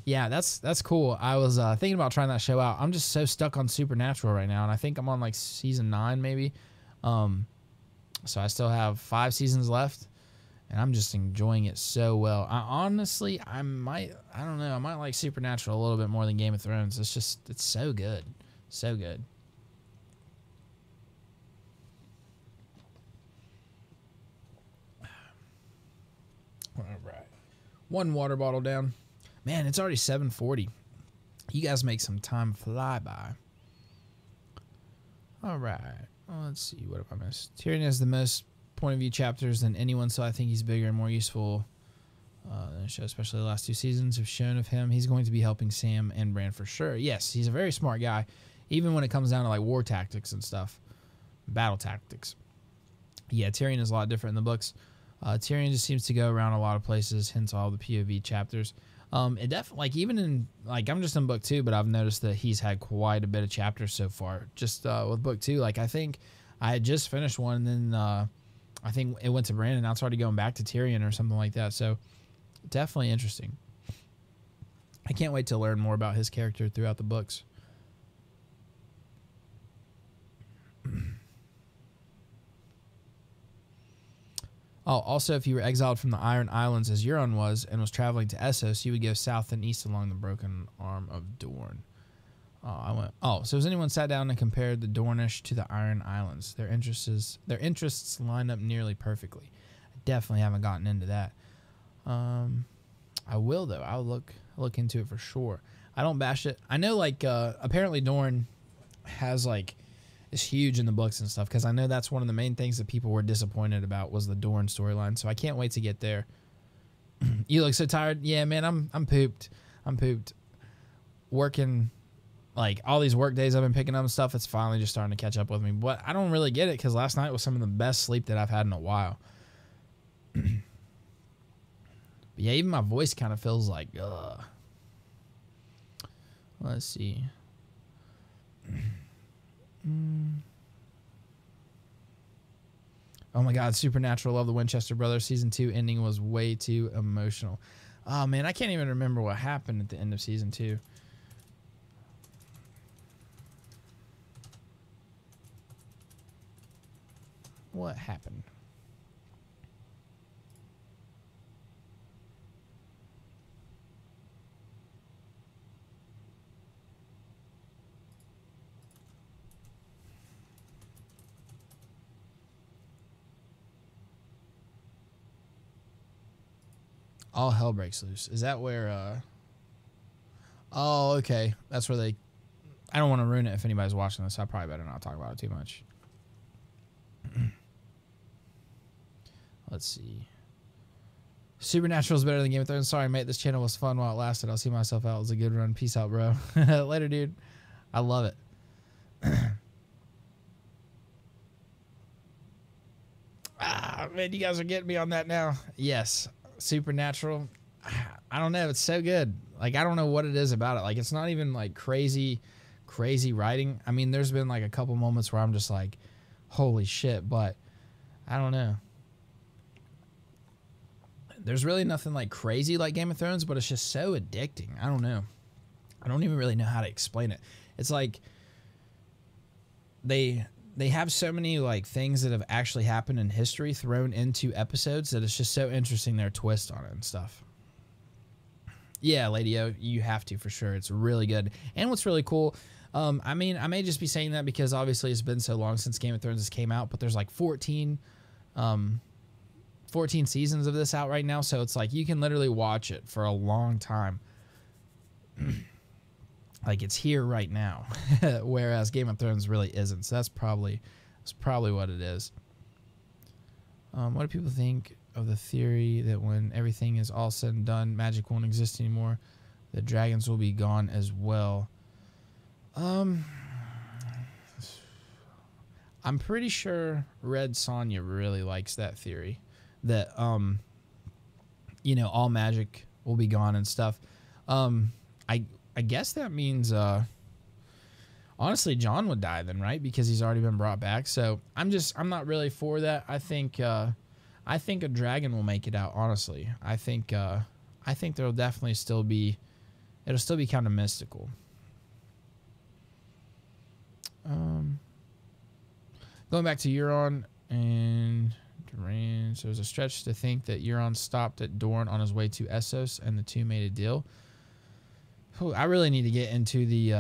Yeah, that's cool. I was thinking about trying that show out. I'm just so stuck on Supernatural right now, and I think I'm on like season 9 maybe. So I still have 5 seasons left. And I'm just enjoying it so well. I don't know. I might like Supernatural a little bit more than Game of Thrones. It's so good. So good. All right. 1 water bottle down. Man, it's already 7:40. You guys make some time fly by. All right. Well, let's see. What have I missed? Tyrion has the most point of view chapters than anyone, so I think he's bigger and more useful than the show, especially the last 2 seasons have shown of him. He's going to be helping Sam and Bran for sure. Yes, he's a very smart guy, even when it comes down to like war tactics and stuff, battle tactics. Yeah, Tyrion is a lot different in the books. Tyrion just seems to go around a lot of places, hence all the POV chapters. It definitely, like, even in, like, I'm just in book 2, but I've noticed that he's had quite a bit of chapters so far. Just with book 2, like, I think I had just finished one, and then I think it went to Brandon. Now it's already going back to Tyrion or something like that. So definitely interesting. I can't wait to learn more about his character throughout the books. Oh, also, if you were exiled from the Iron Islands as Euron was and was traveling to Essos, you would go south and east along the broken arm of Dorne. So has anyone sat down and compared the Dornish to the Iron Islands? Their interests line up nearly perfectly. I definitely haven't gotten into that. I will though. I'll look into it for sure. I don't bash it. I know apparently Dorne has is huge in the books and stuff, because I know that's one of the main things that people were disappointed about was the Dorne storyline. So I can't wait to get there. You look so tired. Yeah, man, I'm pooped. I'm pooped. Working all these work days I've been picking up and stuff, it's finally just starting to catch up with me. But I don't really get it because last night was some of the best sleep that I've had in a while. But yeah, even my voice kind of feels like, ugh. Let's see. Oh my God, Supernatural. Love the Winchester Brothers. Season 2 ending was way too emotional. Oh man, I can't even remember what happened at the end of season 2. What happened? All hell breaks loose. Is that where oh, okay. That's where they I don't want to ruin it if anybody's watching this. I probably better not talk about it too much. Let's see. Supernatural is better than Game of Thrones. Sorry, mate. This channel was fun while it lasted. I'll see myself out. It was a good run. Peace out, bro. Later, dude. I love it. Man, you guys are getting me on that now. Yes. Supernatural. I don't know. It's so good. I don't know what it is about it. It's not even crazy writing. I mean, there's been a couple moments where I'm just holy shit, but I don't know. There's really nothing crazy like Game of Thrones, but it's just so addicting. I don't know. I don't even really know how to explain it. It's they have so many things that have actually happened in history thrown into episodes that it's just so interesting their twist on it and stuff. Yeah, Lady O, you have to for sure. It's really good. And what's really cool, I mean, I may just be saying that because obviously it's been so long since Game of Thrones has came out, but there's 14 seasons of this out right now, so it's you can literally watch it for a long time. It's here right now, whereas Game of Thrones really isn't. So that's probably what it is. What do people think of the theory that when everything is all said and done, magic won't exist anymore? The dragons will be gone as well. I'm pretty sure Red Sonja really likes that theory that all magic will be gone and stuff. I guess that means honestly Jon would die then, right? Because he's already been brought back. So I'm not really for that. I think a dragon will make it out, honestly. I think there'll definitely still be kind of mystical. Going back to Euron and Duran, so it was a stretch to think that Euron stopped at Dorne on his way to Essos and the two made a deal. I really need to get into the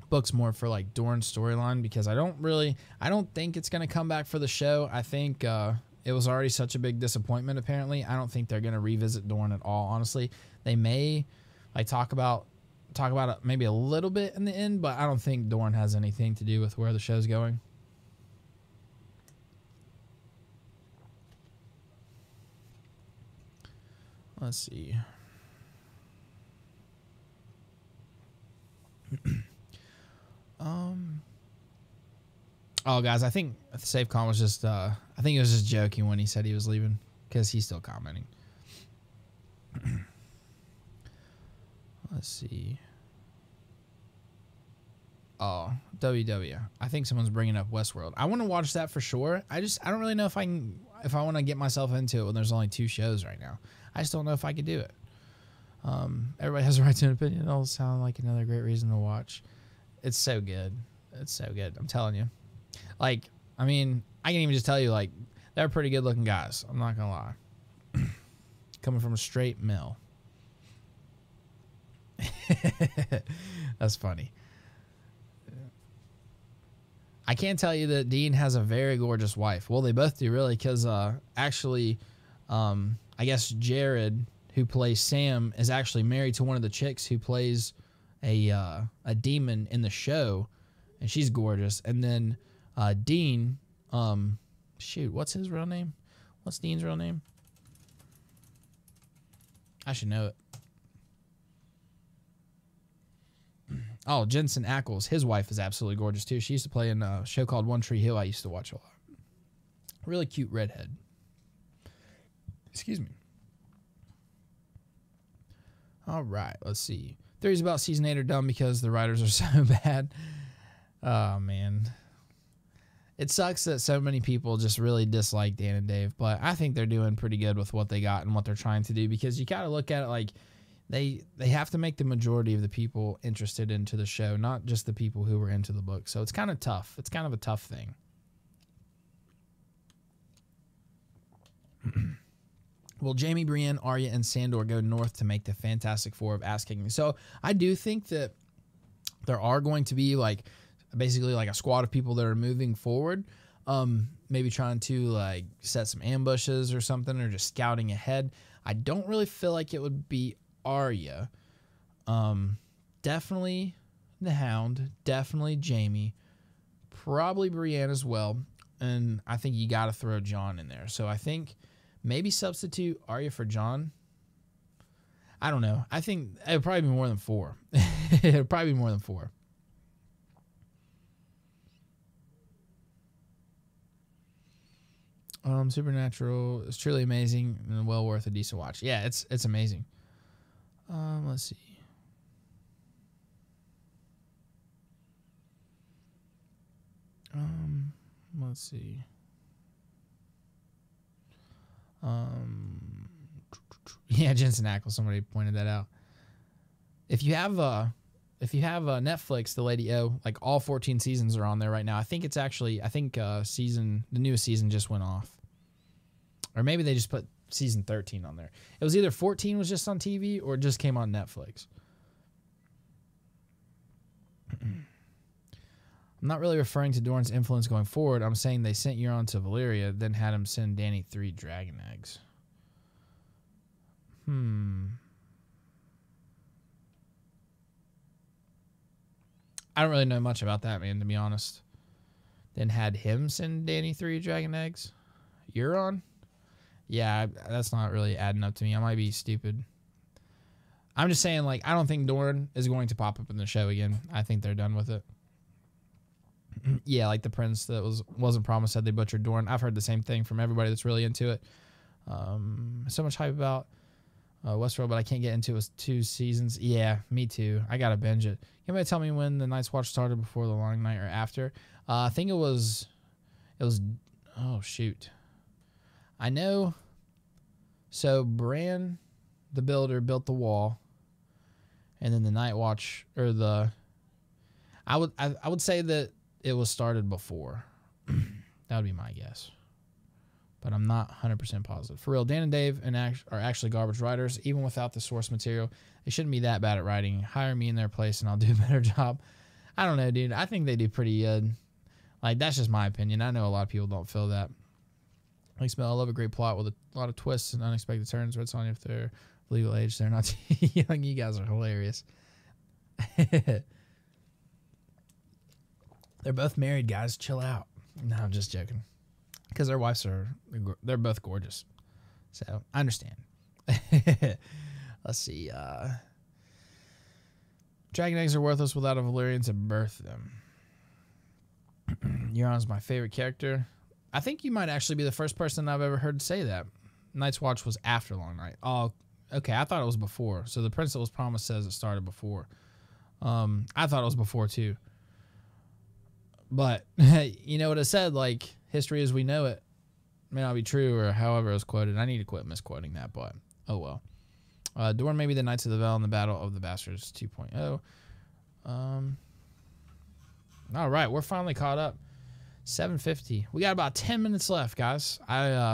books more for Dorne's storyline, because I don't think it's gonna come back for the show. I think it was already such a big disappointment. Apparently, I don't think they're gonna revisit Dorne at all. Honestly, they may talk about it maybe a little bit in the end, but I don't think Dorne has anything to do with where the show's going. Let's see. Oh, guys, I think SafeCon was just, I think he was just joking when he said he was leaving, because he's still commenting. Let's see. Oh, WW. I think someone's bringing up Westworld. I want to watch that for sure. I don't really know if I want to get myself into it when there's only 2 shows right now. I just don't know if I could do it. Everybody has a right to an opinion. It'll sound like another great reason to watch. It's so good. It's so good. I'm telling you. I mean, I can even just tell you, like, they're pretty good looking guys. I'm not gonna lie. Coming from a straight mill. That's funny. I can't tell you that Dean has a very gorgeous wife. Well, they both do, really, because actually, I guess Jared, who plays Sam, is actually married to one of the chicks who plays a demon in the show, and she's gorgeous. And then Dean, shoot, what's his real name? What's Dean's real name? I should know it. Oh, Jensen Ackles. His wife is absolutely gorgeous, too. She used to play in a show called One Tree Hill I used to watch a lot. Really cute redhead. Excuse me. All right, let's see. Theories about Season 8 are dumb because the writers are so bad. Oh, man. It sucks that so many people just really dislike Dan and Dave, but I think they're doing pretty good with what they got and what they're trying to do, because you got to look at it like they have to make the majority of the people interested into the show, not just the people who were into the book. So it's kind of tough. It's kind of a tough thing. Will Jaime, Brienne, Arya, and Sandor go north to make the Fantastic Four of Ass Kicking? So I do think that there are going to be like basically like a squad of people that are moving forward, maybe trying to like set some ambushes or something, or just scouting ahead. I don't really feel like it would be Arya. Definitely the Hound, definitely Jaime, probably Brienne as well, and I think you got to throw Jon in there. So I think maybe substitute Arya for Jon. I don't know. I think it would probably be more than 4. It would probably be more than 4. Supernatural is truly amazing and well worth a decent watch. Yeah, it's amazing. Let's see. Let's see. Yeah, Jensen Ackles. Somebody pointed that out. If you have Netflix, the Lady O, like all 14 seasons are on there right now. I think the newest season just went off, or maybe they just put season 13 on there. It was either 14 was just on TV or it just came on Netflix. I'm not really referring to Dorne's influence going forward. I'm saying they sent Euron to Valyria, then had him send Dany 3 dragon eggs. I don't really know much about that, man, to be honest. Then had him send Dany 3 dragon eggs? Euron? Yeah, that's not really adding up to me. I might be stupid. I'm just saying, like, I don't think Dorne is going to pop up in the show again. I think they're done with it. Yeah, like the prince that wasn't promised said they butchered Dorne. I've heard the same thing from everybody that's really into it. So much hype about Westworld, but I can't get into it. 2 seasons. Yeah, me too. I gotta binge it. Can you tell me when the Night's Watch started, before the long night or after? I think it was. Oh shoot. I know. So Bran, the builder, built the wall, and then the Night Watch, or the. I would say that it was started before. That would be my guess. But I'm not 100% positive. For real, Dan and Dave are actually garbage writers, even without the source material. They shouldn't be that bad at writing. Hire me in their place and I'll do a better job. I don't know, dude. I think they do pretty good. Like, that's just my opinion. I know a lot of people don't feel that. Like, I love a great plot with a lot of twists and unexpected turns. What's on if they're legal age? They're not too young. You guys are hilarious. They're both married, guys. Chill out. No, I'm just joking. Because their wives they're both gorgeous. So, I understand. Let's see. Dragon eggs are worthless without a Valyrian to birth them. Euron's my favorite character. I think you might actually be the first person I've ever heard say that. Night's Watch was after Long Night. Oh, okay. I thought it was before. So, the Prince that was promised says it started before. I thought it was before, too. But, you know what it said, like, history as we know it may not be true, or however it was quoted. I need to quit misquoting that, but oh well. Dorne may be the Knights of the Vale in the Battle of the Bastards 2.0. All right, we're finally caught up. 7:50. We got about 10 minutes left, guys.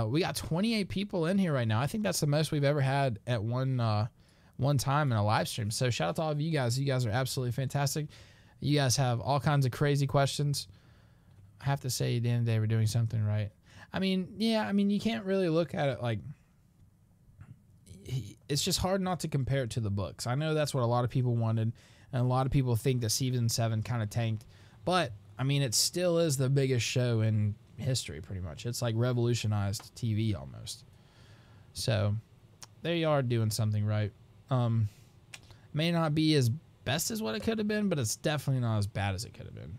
We got 28 people in here right now. I think that's the most we've ever had at one time in a live stream. So shout out to all of you guys. You guys are absolutely fantastic. You guys have all kinds of crazy questions. I have to say, at the end of the day, we're doing something right. I mean, yeah, I mean, you can't really look at it like, it's just hard not to compare it to the books. I know that's what a lot of people wanted, and a lot of people think that season 7 kind of tanked, but I mean, it still is the biggest show in history, pretty much. It's like revolutionized TV almost. So there you are, doing something right. May not be as best as what it could have been, but it's definitely not as bad as it could have been.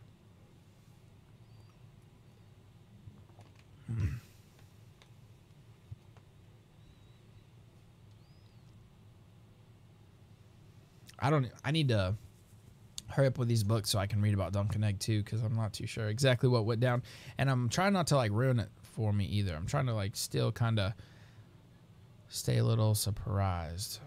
I need to hurry up with these books so I can read about Dunkin' Egg too, because I'm not too sure exactly what went down, and I'm trying not to like ruin it for me either. I'm trying to like still kind of stay a little surprised.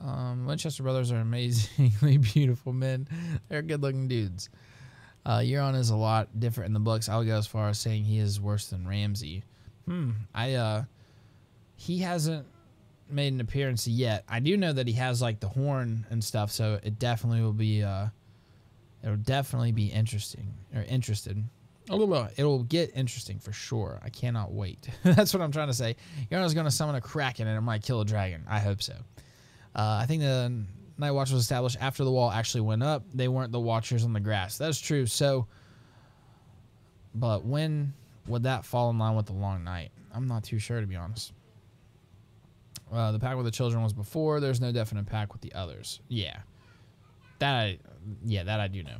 Winchester brothers are amazingly beautiful men. They're good looking dudes. Euron is a lot different in the books. I'll go as far as saying he is worse than Ramsay. He hasn't made an appearance yet. I do know that he has like the horn and stuff, so it definitely will be it'll definitely be interesting or interested. It'll get interesting for sure. I cannot wait. That's what I'm trying to say. Euron's going to summon a kraken and it might kill a dragon. I hope so. I think the Night Watch was established after the wall actually went up. They weren't the watchers on the grass. That's true. So, but when would that fall in line with the long night? I'm not too sure, to be honest. The pack with the children was before. There's no definite pack with the others. Yeah. That I do know.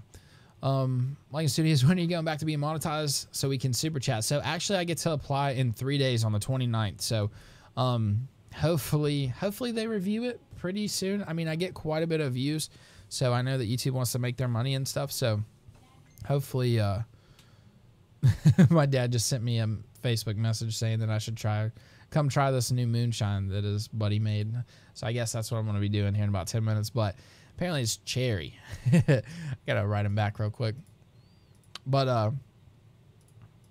Lycan Studios, when are you going back to being monetized so we can super chat? So actually I get to apply in 3 days on the 29th. So hopefully they review it pretty soon. I mean, I get quite a bit of views, so I know that YouTube wants to make their money and stuff. So hopefully my dad just sent me a Facebook message saying that I should come try this new moonshine that his buddy made. So I guess that's what I'm going to be doing here in about 10 minutes. But apparently it's cherry. Gotta write him back real quick. But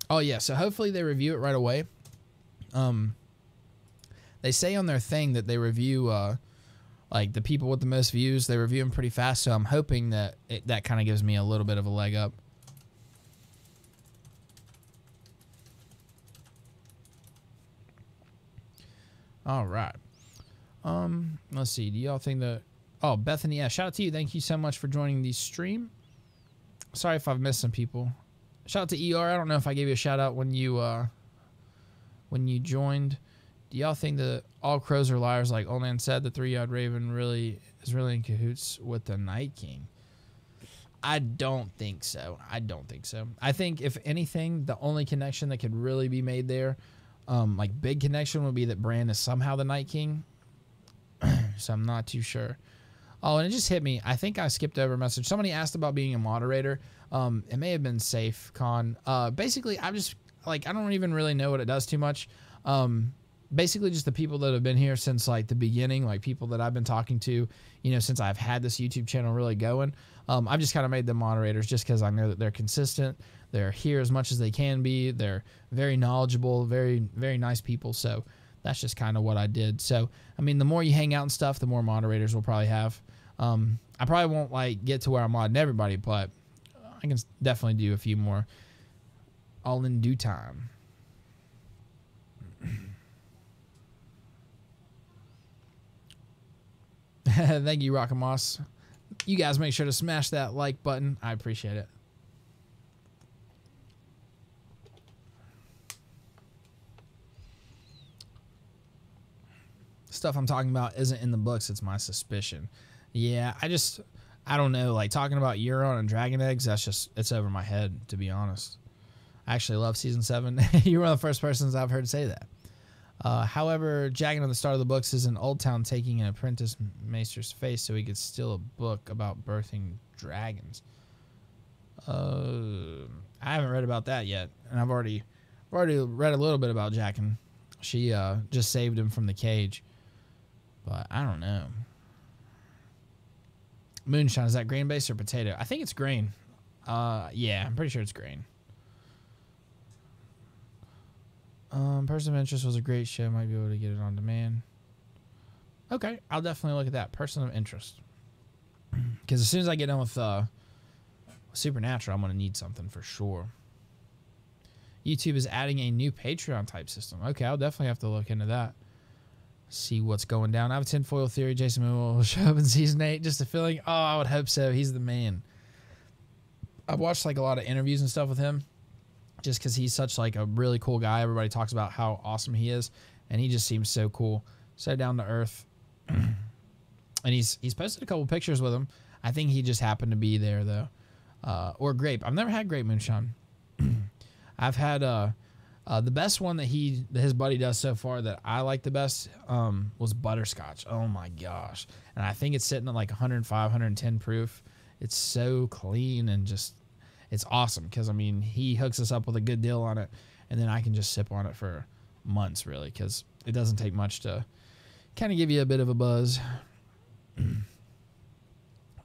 oh yeah, so hopefully they review it right away. They say on their thing that they review like the people with the most views, they review them pretty fast. So I'm hoping that that kind of gives me a little bit of a leg up. All right. Let's see. Do y'all think that? Oh, Bethany, yeah. Shout out to you. Thank you so much for joining the stream. Sorry if I've missed some people. Shout out to ER. I don't know if I gave you a shout out when you joined. Do y'all think that all crows are liars? Like Old Man said, the 3-eyed raven is really in cahoots with the Night King. I don't think so. I think if anything, the only connection that could really be made there, like big connection, would be that Bran is somehow the Night King. So I'm not too sure. Oh, and it just hit me. I think I skipped over a message. Somebody asked about being a moderator. It may have been Safe Con. Basically, I'm just like, I don't even really know what it does too much. Basically just the people that have been here since like the beginning, like people that I've been talking to, you know, since I've had this YouTube channel really going. I've just kind of made them moderators just because I know that they're consistent. They're here as much as they can be. They're very knowledgeable, very, very nice people. So that's just kind of what I did. So, I mean, the more you hang out and stuff, the more moderators we'll probably have. I probably won't like get to where I'm modding everybody, but I can definitely do a few more all in due time. Thank you, Rockamos. You guys make sure to smash that like button. I appreciate it. Stuff I'm talking about isn't in the books. It's my suspicion. Yeah, I don't know. Like talking about Euron and dragon eggs, it's over my head, to be honest. I actually love season 7. You're one of the first persons I've heard say that. However, Jagging at the start of the books is in Old Town taking an apprentice maester's face so he could steal a book about birthing dragons. I haven't read about that yet, and I've already read a little bit about Jaqen. She just saved him from the cage, but I don't know. Moonshine, is that grain based or potato? I think it's grain. Yeah, I'm pretty sure it's grain. Person of Interest was a great show. Might be able to get it on demand. Okay, I'll definitely look at that. Person of Interest. Because as soon as I get done with Supernatural, I'm going to need something for sure. YouTube is adding a new Patreon type system. Okay, I'll definitely have to look into that. See what's going down. I have a tinfoil theory. Jason Momoa will show up in season 8. Just a feeling. Oh, I would hope so. He's the man. I've watched like a lot of interviews and stuff with him. Just because he's such like a really cool guy. Everybody talks about how awesome he is. And he just seems so cool. So down to earth. And he's posted a couple pictures with him. I think he just happened to be there though. Or grape. I've never had grape moonshine. I've had the best one that his buddy does so far that I like the best was butterscotch. Oh my gosh. And I think it's sitting at like 105, 110 proof. It's so clean and just it's awesome because, I mean, he hooks us up with a good deal on it, and then I can just sip on it for months, really, because it doesn't take much to kind of give you a bit of a buzz.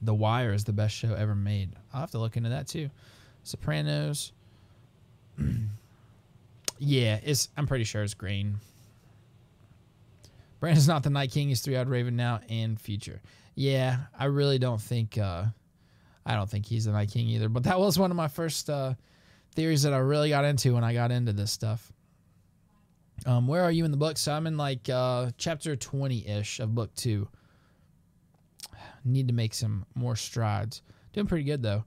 The Wire is the best show ever made. I'll have to look into that, too. Sopranos. Yeah, I'm pretty sure it's grain. Brandon's not the Night King. He's 3-eyed Raven now and future. Yeah, I really don't think... I don't think he's the Night King either. But that was one of my first theories that I really got into when I got into this stuff. Where are you in the book? So I'm in like chapter 20-ish of book 2. Need to make some more strides. Doing pretty good, though.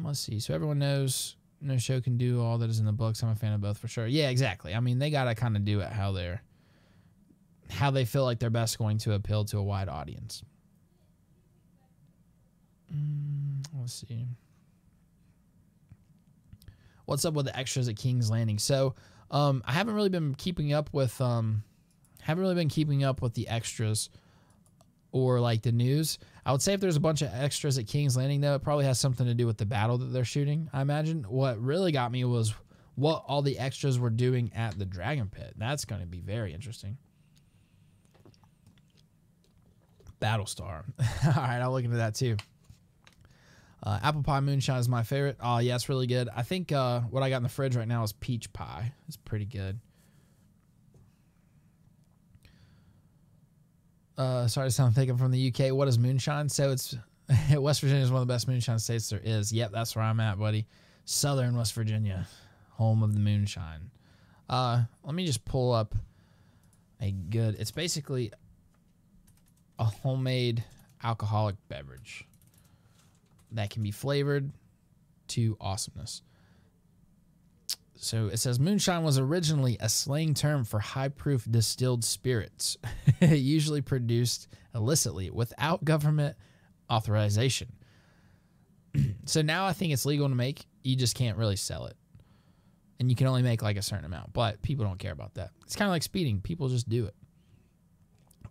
Let's see. So everyone knows no show can do all that is in the books. I'm a fan of both for sure. Yeah, exactly. I mean, they got to kind of do it how they feel like they're best going to appeal to a wide audience. Let's see. What's up with the extras at King's Landing? So, I haven't really been keeping up with the extras or like the news. I would say if there's a bunch of extras at King's Landing, though, it probably has something to do with the battle that they're shooting, I imagine. What really got me was what all the extras were doing at the Dragon Pit. That's going to be very interesting. Battlestar. All right, I'll look into that too. Apple pie moonshine is my favorite. Oh, yeah, it's really good. I think what I got in the fridge right now is peach pie. It's pretty good. Sorry to sound thick. I'm from the UK. What is moonshine? So it's West Virginia is one of the best moonshine states there is. Yep, that's where I'm at, buddy. Southern West Virginia, home of the moonshine. Let me just pull up a good. It's basically a homemade alcoholic beverage that can be flavored to awesomeness. So it says moonshine was originally a slang term for high-proof distilled spirits, usually produced illicitly without government authorization. So now I think it's legal to make. You just can't really sell it. And you can only make like a certain amount, but people don't care about that. It's kind of like speeding. People just do it.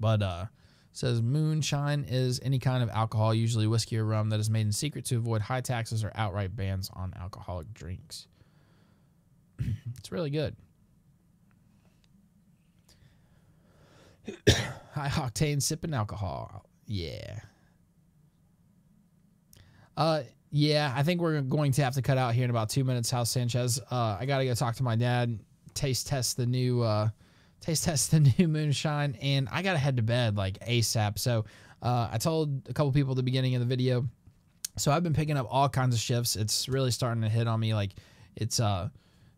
But says moonshine is any kind of alcohol, usually whiskey or rum, that is made in secret to avoid high taxes or outright bans on alcoholic drinks. It's really good. High octane sipping alcohol. Yeah. Yeah, I think we're going to have to cut out here in about 2 minutes, House Sanchez. I got to go talk to my dad, taste test the new moonshine, and I got to head to bed like ASAP. So I told a couple people at the beginning of the video, so I've been picking up all kinds of shifts. It's really starting to hit on me. Like it's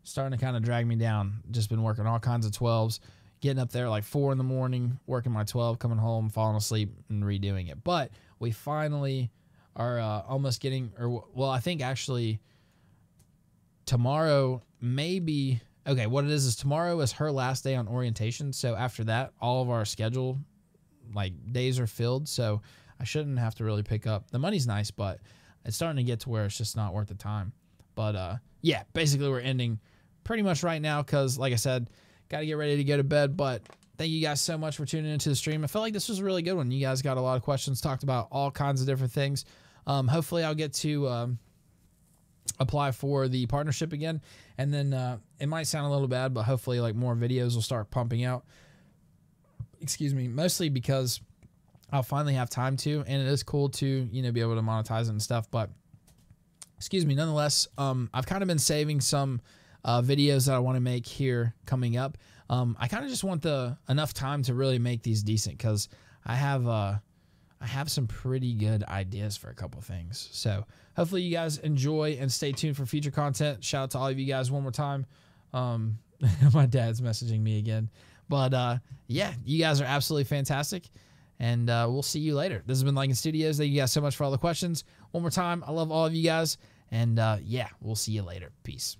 starting to kind of drag me down. Just been working all kinds of 12s, getting up there like 4 in the morning, working my 12, coming home, falling asleep, and redoing it. But we finally are almost getting, or well, I think actually tomorrow maybe. Okay, what it is tomorrow is her last day on orientation. So after that, all of our schedule like days are filled. So I shouldn't have to really pick up. The money's nice, but it's starting to get to where it's just not worth the time. But yeah, basically we're ending pretty much right now because, like I said, got to get ready to go to bed. But thank you guys so much for tuning into the stream. I felt like this was a really good one. You guys got a lot of questions, talked about all kinds of different things. Hopefully I'll get to apply for the partnership again. And then it might sound a little bad, but hopefully like more videos will start pumping out. Excuse me. Mostly because I'll finally have time to, and it is cool to, you know, be able to monetize it and stuff. But excuse me, nonetheless, I've kind of been saving some videos that I want to make here coming up. I kind of just want enough time to really make these decent, because I have some pretty good ideas for a couple things. So hopefully you guys enjoy and stay tuned for future content. Shout out to all of you guys one more time. My dad's messaging me again. But yeah, you guys are absolutely fantastic. And we'll see you later. This has been Lycan Studios. Thank you guys so much for all the questions. One more time, I love all of you guys. And yeah, we'll see you later. Peace.